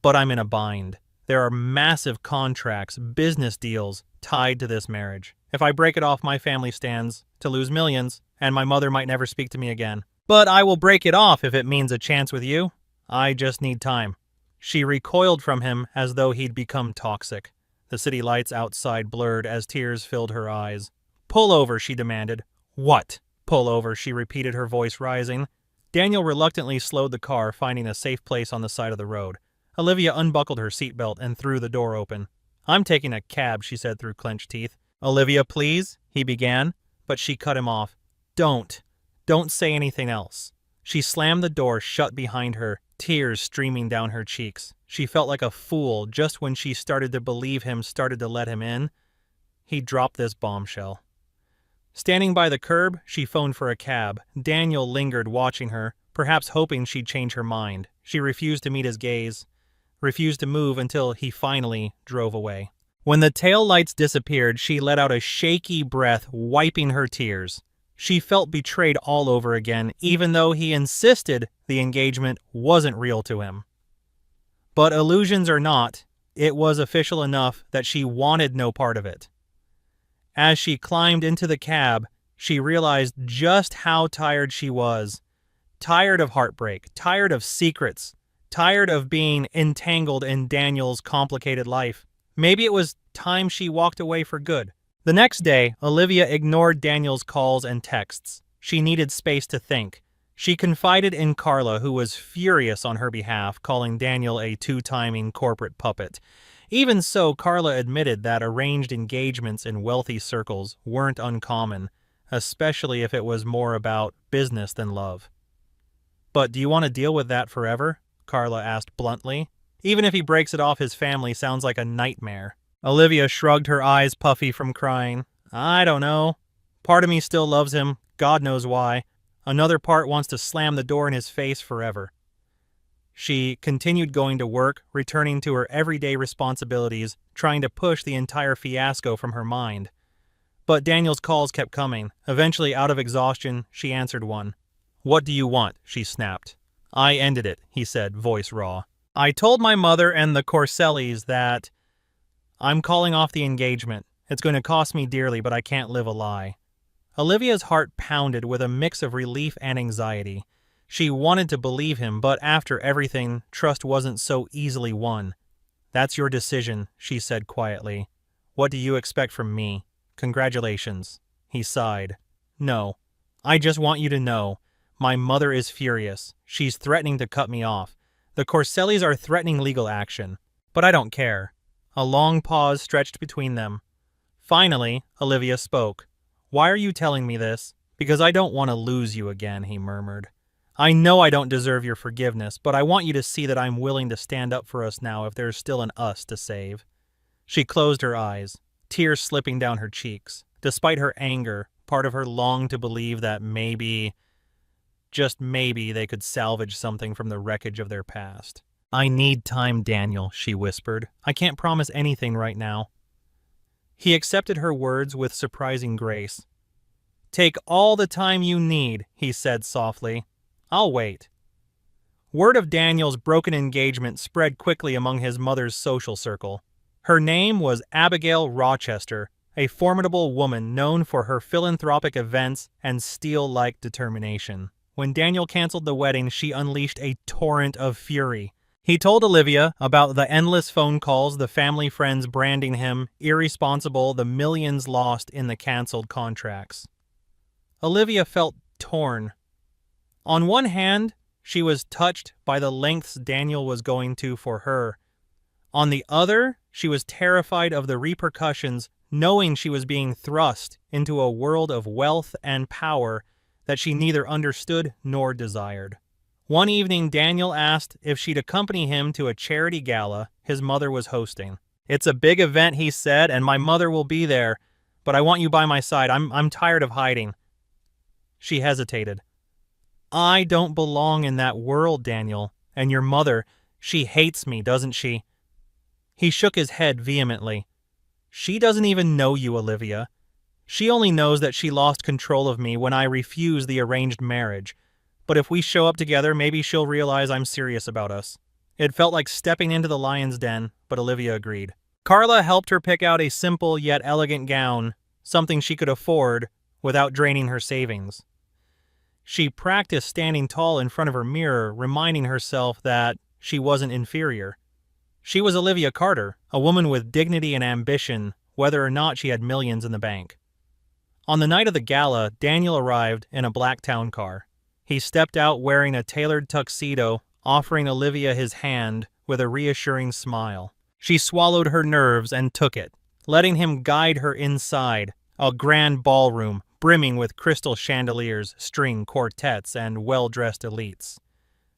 But I'm in a bind. There are massive contracts, business deals tied to this marriage. If I break it off, my family stands to lose millions, and my mother might never speak to me again. But I will break it off if it means a chance with you. I just need time. She recoiled from him as though he'd become toxic. The city lights outside blurred as tears filled her eyes. Pull over, she demanded. What? Pull over, she repeated, her voice rising. Daniel reluctantly slowed the car, finding a safe place on the side of the road. Olivia unbuckled her seatbelt and threw the door open. I'm taking a cab, she said through clenched teeth. Olivia, please, he began, but she cut him off. Don't say anything else. She slammed the door shut behind her, tears streaming down her cheeks. She felt like a fool just when she started to believe him, started to let him in. He dropped this bombshell. Standing by the curb, she phoned for a cab. Daniel lingered, watching her, perhaps hoping she'd change her mind. She refused to meet his gaze, refused to move until he finally drove away. When the tail lights disappeared, she let out a shaky breath, wiping her tears. She felt betrayed all over again, even though he insisted the engagement wasn't real to him. But illusions or not, it was official enough that she wanted no part of it. As she climbed into the cab, she realized just how tired she was. Tired of heartbreak, tired of secrets, tired of being entangled in Daniel's complicated life. Maybe it was time she walked away for good. The next day, Olivia ignored Daniel's calls and texts. She needed space to think. She confided in Carla, who was furious on her behalf, calling Daniel a two-timing corporate puppet. Even so, Carla admitted that arranged engagements in wealthy circles weren't uncommon, especially if it was more about business than love. But do you want to deal with that forever? Carla asked bluntly. Even if he breaks it off, his family sounds like a nightmare. Olivia shrugged, her eyes puffy from crying. I don't know. Part of me still loves him, God knows why. Another part wants to slam the door in his face forever. She continued going to work, returning to her everyday responsibilities, trying to push the entire fiasco from her mind. But Daniel's calls kept coming. Eventually, out of exhaustion, she answered one. What do you want? She snapped. I ended it, he said, voice raw. I told my mother and the Corsellis that I'm calling off the engagement. It's going to cost me dearly, but I can't live a lie. Olivia's heart pounded with a mix of relief and anxiety. She wanted to believe him, but after everything, trust wasn't so easily won. That's your decision, she said quietly. What do you expect from me? Congratulations. He sighed. No. I just want you to know. My mother is furious. She's threatening to cut me off. The Corsellis are threatening legal action. But I don't care. A long pause stretched between them. Finally, Olivia spoke. Why are you telling me this? Because I don't want to lose you again, he murmured. I know I don't deserve your forgiveness, but I want you to see that I'm willing to stand up for us now if there's still an us to save. She closed her eyes, tears slipping down her cheeks. Despite her anger, part of her longed to believe that maybe, just maybe, they could salvage something from the wreckage of their past. I need time, Daniel, she whispered. I can't promise anything right now. He accepted her words with surprising grace. Take all the time you need, he said softly. I'll wait. Word of Daniel's broken engagement spread quickly among his mother's social circle. Her name was Abigail Rochester, a formidable woman known for her philanthropic events and steel-like determination. When Daniel canceled the wedding, she unleashed a torrent of fury. He told Olivia about the endless phone calls, the family friends branding him irresponsible, the millions lost in the canceled contracts. Olivia felt torn. On one hand, she was touched by the lengths Daniel was going to for her. On the other, she was terrified of the repercussions, knowing she was being thrust into a world of wealth and power that she neither understood nor desired. One evening, Daniel asked if she'd accompany him to a charity gala his mother was hosting. It's a big event, he said, and my mother will be there, but I want you by my side. I'm tired of hiding. She hesitated. I don't belong in that world, Daniel, and your mother, she hates me, doesn't she? He shook his head vehemently. She doesn't even know you, Olivia. She only knows that she lost control of me when I refused the arranged marriage. But if we show up together, maybe she'll realize I'm serious about us. It felt like stepping into the lion's den, but Olivia agreed. Carla helped her pick out a simple yet elegant gown, something she could afford without draining her savings. She practiced standing tall in front of her mirror, reminding herself that she wasn't inferior. She was Olivia Carter, a woman with dignity and ambition, whether or not she had millions in the bank. On the night of the gala, Daniel arrived in a black town car. He stepped out wearing a tailored tuxedo, offering Olivia his hand with a reassuring smile. She swallowed her nerves and took it, letting him guide her inside, a grand ballroom brimming with crystal chandeliers, string quartets, and well-dressed elites.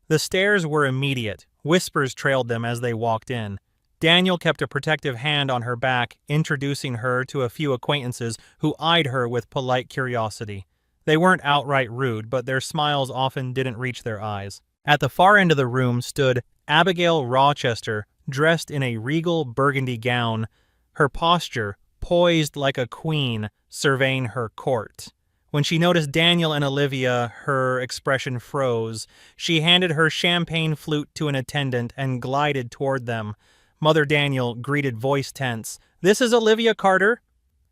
The stares were immediate. Whispers trailed them as they walked in. Daniel kept a protective hand on her back, introducing her to a few acquaintances who eyed her with polite curiosity. They weren't outright rude, but their smiles often didn't reach their eyes. At the far end of the room stood Abigail Rochester, dressed in a regal burgundy gown, her posture poised like a queen surveying her court. When she noticed Daniel and Olivia, her expression froze. She handed her champagne flute to an attendant and glided toward them. Mother Daniel greeted voice tense. "This is Olivia Carter."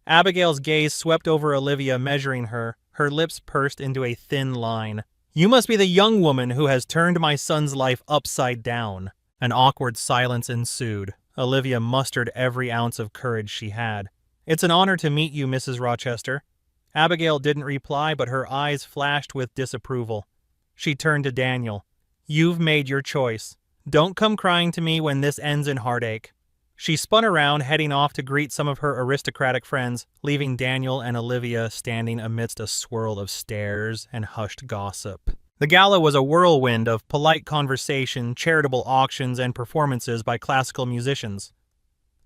Abigail's gaze swept over Olivia, measuring her. Her lips pursed into a thin line. "You must be the young woman who has turned my son's life upside down." An awkward silence ensued. Olivia mustered every ounce of courage she had. "It's an honor to meet you, Mrs. Rochester." Abigail didn't reply, but her eyes flashed with disapproval. She turned to Daniel. "You've made your choice. Don't come crying to me when this ends in heartache." She spun around, heading off to greet some of her aristocratic friends, leaving Daniel and Olivia standing amidst a swirl of stares and hushed gossip. The gala was a whirlwind of polite conversation, charitable auctions, and performances by classical musicians.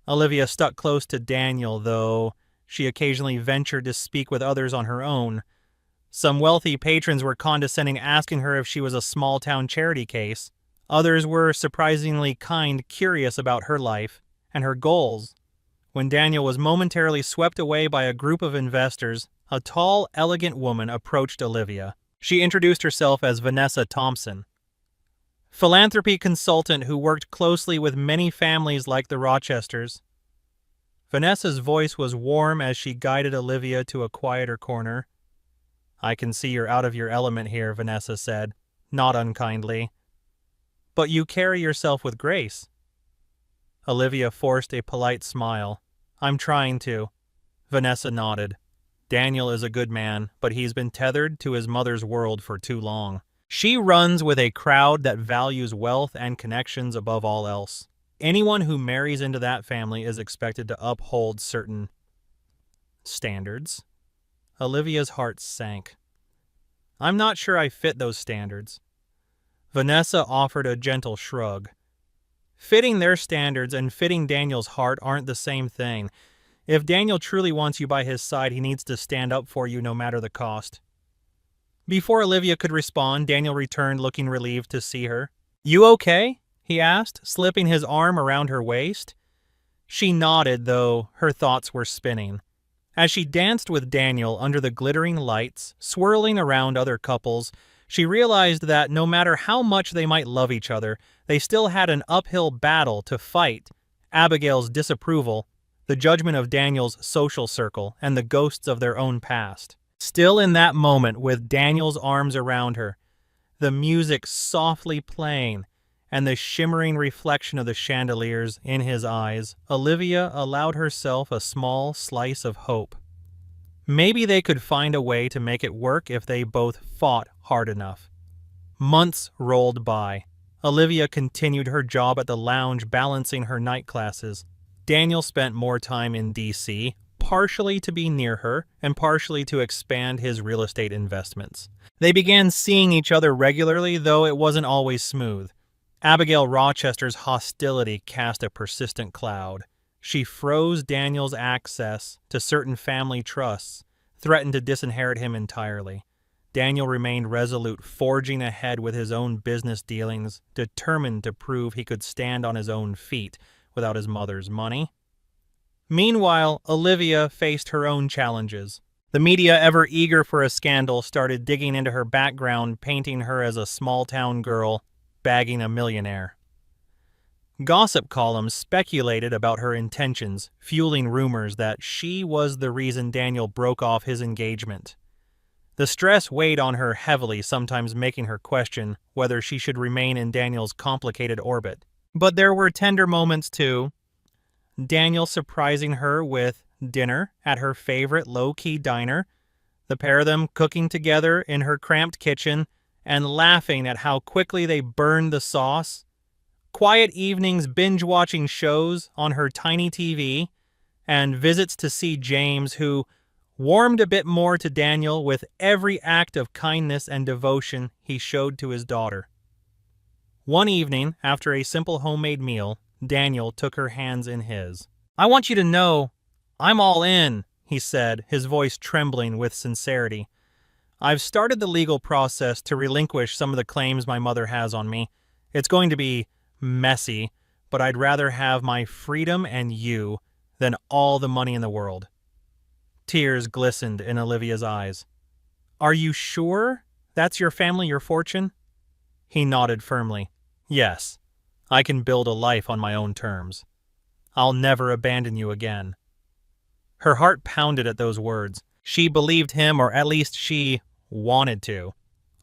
Olivia stuck close to Daniel, though she occasionally ventured to speak with others on her own. Some wealthy patrons were condescending, asking her if she was a small-town charity case. Others were surprisingly kind, curious about her life and her goals. When Daniel was momentarily swept away by a group of investors, a tall, elegant woman approached Olivia. She introduced herself as Vanessa Thompson, philanthropy consultant who worked closely with many families like the Rochesters. Vanessa's voice was warm as she guided Olivia to a quieter corner. "I can see you're out of your element here," Vanessa said, not unkindly. "But you carry yourself with grace." Olivia forced a polite smile. "I'm trying to." Vanessa nodded. "Daniel is a good man, but he's been tethered to his mother's world for too long. She runs with a crowd that values wealth and connections above all else. Anyone who marries into that family is expected to uphold certain standards." Olivia's heart sank. "I'm not sure I fit those standards." Vanessa offered a gentle shrug. Fitting their standards and fitting Daniel's heart aren't the same thing. If Daniel truly wants you by his side, he needs to stand up for you no matter the cost. Before Olivia could respond, Daniel returned, looking relieved to see her. "You okay?" he asked, slipping his arm around her waist. She nodded, though her thoughts were spinning. As she danced with Daniel under the glittering lights, swirling around other couples, she realized that no matter how much they might love each other, they still had an uphill battle to fight: Abigail's disapproval, the judgment of Daniel's social circle, and the ghosts of their own past. Still in that moment, with Daniel's arms around her, the music softly playing, and the shimmering reflection of the chandeliers in his eyes, Olivia allowed herself a small slice of hope. Maybe they could find a way to make it work if they both fought hard enough. Months rolled by. Olivia continued her job at the lounge, balancing her night classes. Daniel spent more time in D.C., partially to be near her and partially to expand his real estate investments. They began seeing each other regularly, though it wasn't always smooth. Abigail Rochester's hostility cast a persistent cloud. She froze Daniel's access to certain family trusts, threatened to disinherit him entirely. Daniel remained resolute, forging ahead with his own business dealings, determined to prove he could stand on his own feet without his mother's money. Meanwhile, Olivia faced her own challenges. The media, ever eager for a scandal, started digging into her background, painting her as a small-town girl bagging a millionaire. Gossip columns speculated about her intentions, fueling rumors that she was the reason Daniel broke off his engagement. The stress weighed on her heavily, sometimes making her question whether she should remain in Daniel's complicated orbit. But there were tender moments too. Daniel surprising her with dinner at her favorite low-key diner, the pair of them cooking together in her cramped kitchen and laughing at how quickly they burned the sauce, quiet evenings binge-watching shows on her tiny TV, and visits to see James, who warmed a bit more to Daniel with every act of kindness and devotion he showed to his daughter. One evening, after a simple homemade meal, Daniel took her hands in his. "I want you to know I'm all in," he said, his voice trembling with sincerity. "I've started the legal process to relinquish some of the claims my mother has on me. It's going to be messy, but I'd rather have my freedom and you than all the money in the world." Tears glistened in Olivia's eyes. "Are you sure that's your family, your fortune?" He nodded firmly. "Yes, I can build a life on my own terms. I'll never abandon you again." Her heart pounded at those words. She believed him, or at least she wanted to.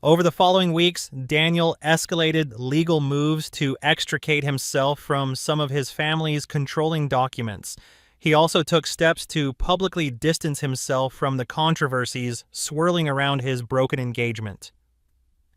Over the following weeks, Daniel escalated legal moves to extricate himself from some of his family's controlling documents. He also took steps to publicly distance himself from the controversies swirling around his broken engagement.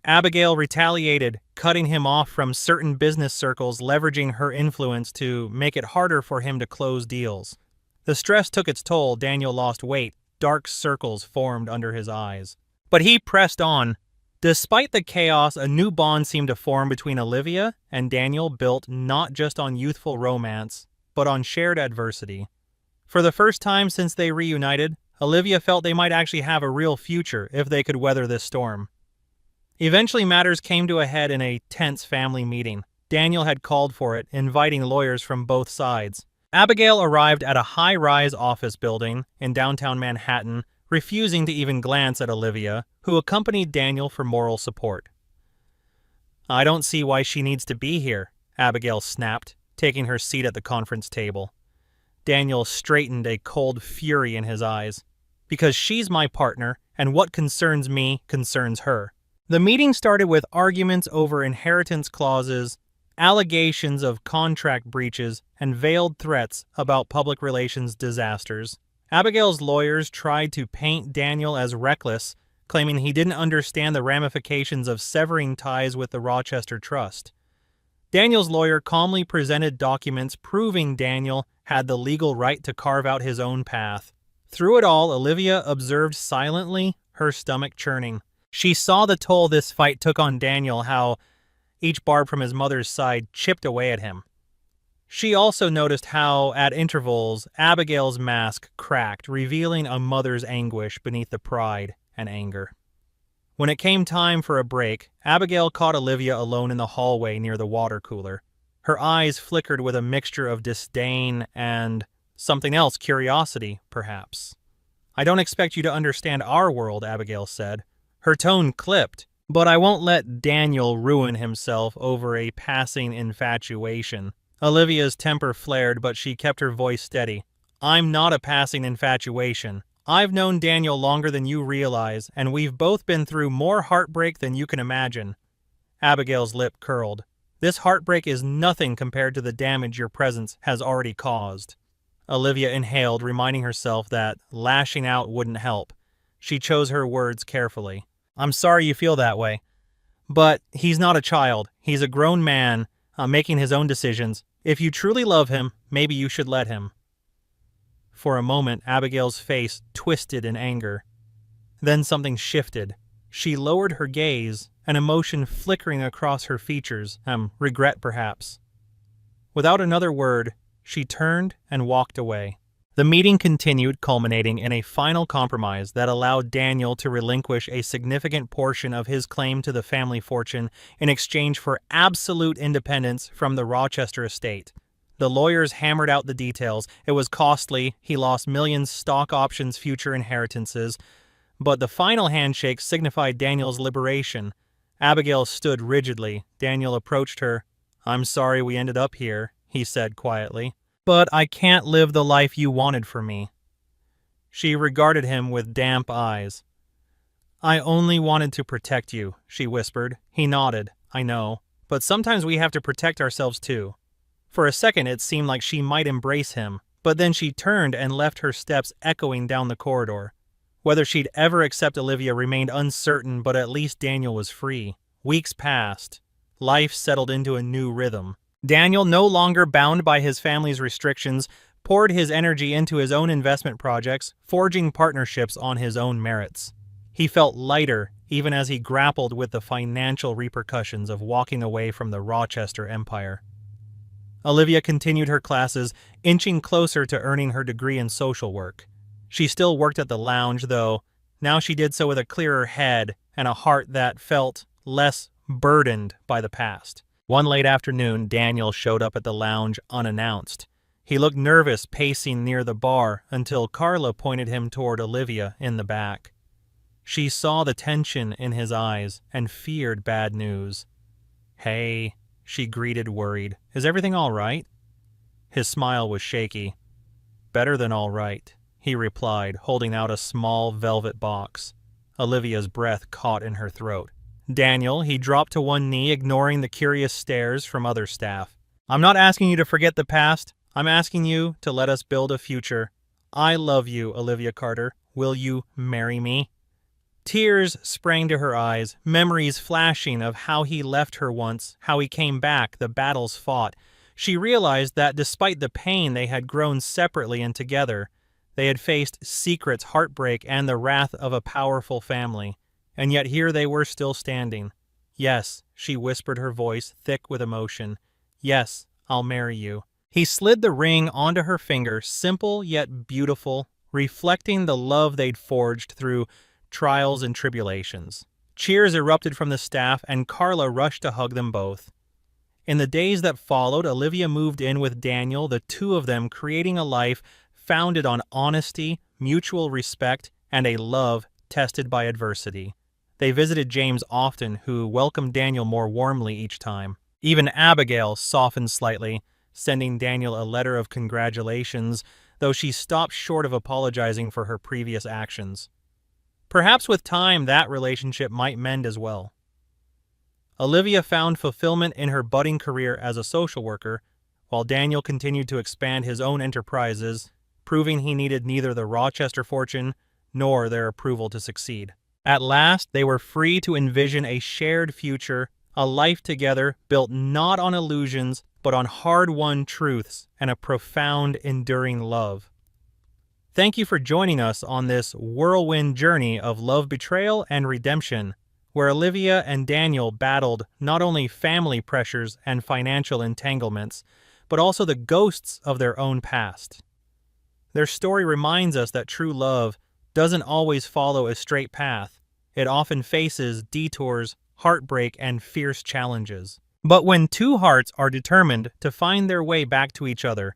Abigail retaliated, cutting him off from certain business circles, leveraging her influence to make it harder for him to close deals. The stress took its toll. Daniel lost weight. Dark circles formed under his eyes. But he pressed on. Despite the chaos, a new bond seemed to form between Olivia and Daniel, built not just on youthful romance, but on shared adversity. For the first time since they reunited, Olivia felt they might actually have a real future if they could weather this storm. Eventually, matters came to a head in a tense family meeting. Daniel had called for it, inviting lawyers from both sides. Abigail arrived at a high-rise office building in downtown Manhattan, refusing to even glance at Olivia, who accompanied Daniel for moral support. "I don't see why she needs to be here," Abigail snapped, taking her seat at the conference table. Daniel straightened, a cold fury in his eyes. "Because she's my partner, and what concerns me concerns her." The meeting started with arguments over inheritance clauses, allegations of contract breaches, and veiled threats about public relations disasters. Abigail's lawyers tried to paint Daniel as reckless, claiming he didn't understand the ramifications of severing ties with the Rochester Trust. Daniel's lawyer calmly presented documents proving Daniel had the legal right to carve out his own path. Through it all, Olivia observed silently, her stomach churning. She saw the toll this fight took on Daniel, how each barb from his mother's side chipped away at him. She also noticed how, at intervals, Abigail's mask cracked, revealing a mother's anguish beneath the pride and anger. When it came time for a break, Abigail caught Olivia alone in the hallway near the water cooler. Her eyes flickered with a mixture of disdain and something else, curiosity, perhaps. "I don't expect you to understand our world," Abigail said. Her tone clipped. "But I won't let Daniel ruin himself over a passing infatuation." Olivia's temper flared, but she kept her voice steady. "I'm not a passing infatuation. I've known Daniel longer than you realize, and we've both been through more heartbreak than you can imagine." Abigail's lip curled. "This heartbreak is nothing compared to the damage your presence has already caused." Olivia inhaled, reminding herself that lashing out wouldn't help. She chose her words carefully. "I'm sorry you feel that way. But he's not a child. He's a grown man, making his own decisions. If you truly love him, maybe you should let him." For a moment, Abigail's face twisted in anger. Then something shifted. She lowered her gaze, an emotion flickering across her features, regret perhaps. Without another word, she turned and walked away. The meeting continued, culminating in a final compromise that allowed Daniel to relinquish a significant portion of his claim to the family fortune in exchange for absolute independence from the Rochester estate. The lawyers hammered out the details. It was costly. He lost millions, stock options, future inheritances. But the final handshake signified Daniel's liberation. Abigail stood rigidly. Daniel approached her. "I'm sorry we ended up here," he said quietly. "But I can't live the life you wanted for me." She regarded him with damp eyes. "I only wanted to protect you," she whispered. He nodded. "I know. But sometimes we have to protect ourselves too." For a second it seemed like she might embrace him, but then she turned and left her steps echoing down the corridor. Whether she'd ever accept Olivia remained uncertain, but at least Daniel was free. Weeks passed. Life settled into a new rhythm. Daniel, no longer bound by his family's restrictions, poured his energy into his own investment projects, forging partnerships on his own merits. He felt lighter even as he grappled with the financial repercussions of walking away from the Rochester empire. Olivia continued her classes, inching closer to earning her degree in social work. She still worked at the lounge, though. Now she did so with a clearer head and a heart that felt less burdened by the past. One late afternoon, Daniel showed up at the lounge unannounced. He looked nervous, pacing near the bar, until Carla pointed him toward Olivia in the back. She saw the tension in his eyes and feared bad news. "Hey," she greeted, worried. "Is everything all right?" His smile was shaky. "Better than all right," he replied, holding out a small velvet box. Olivia's breath caught in her throat. "Daniel," he dropped to one knee, ignoring the curious stares from other staff. "I'm not asking you to forget the past. I'm asking you to let us build a future. I love you, Olivia Carter. Will you marry me?" Tears sprang to her eyes, memories flashing of how he left her once, how he came back, the battles fought. She realized that despite the pain, they had grown separately and together. They had faced secrets, heartbreak, and the wrath of a powerful family. And yet here they were still standing. "Yes," she whispered, her voice thick with emotion. "Yes, I'll marry you." He slid the ring onto her finger, simple yet beautiful, reflecting the love they'd forged through trials and tribulations. Cheers erupted from the staff, and Carla rushed to hug them both. In the days that followed, Olivia moved in with Daniel, the two of them creating a life founded on honesty, mutual respect, and a love tested by adversity. They visited James often, who welcomed Daniel more warmly each time. Even Abigail softened slightly, sending Daniel a letter of congratulations, though she stopped short of apologizing for her previous actions. Perhaps with time that relationship might mend as well. Olivia found fulfillment in her budding career as a social worker, while Daniel continued to expand his own enterprises, proving he needed neither the Rochester fortune nor their approval to succeed. At last, they were free to envision a shared future, a life together built not on illusions, but on hard-won truths and a profound, enduring love. Thank you for joining us on this whirlwind journey of love, betrayal, and redemption, where Olivia and Daniel battled not only family pressures and financial entanglements, but also the ghosts of their own past. Their story reminds us that true love doesn't always follow a straight path. It often faces detours, heartbreak, and fierce challenges. But when two hearts are determined to find their way back to each other,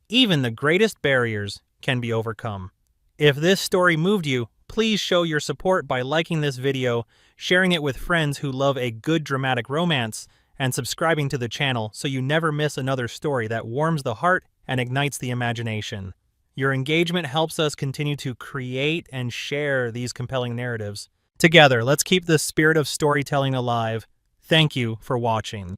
even the greatest barriers can be overcome. If this story moved you, please show your support by liking this video, sharing it with friends who love a good dramatic romance, and subscribing to the channel so you never miss another story that warms the heart and ignites the imagination. Your engagement helps us continue to create and share these compelling narratives. Together, let's keep the spirit of storytelling alive. Thank you for watching.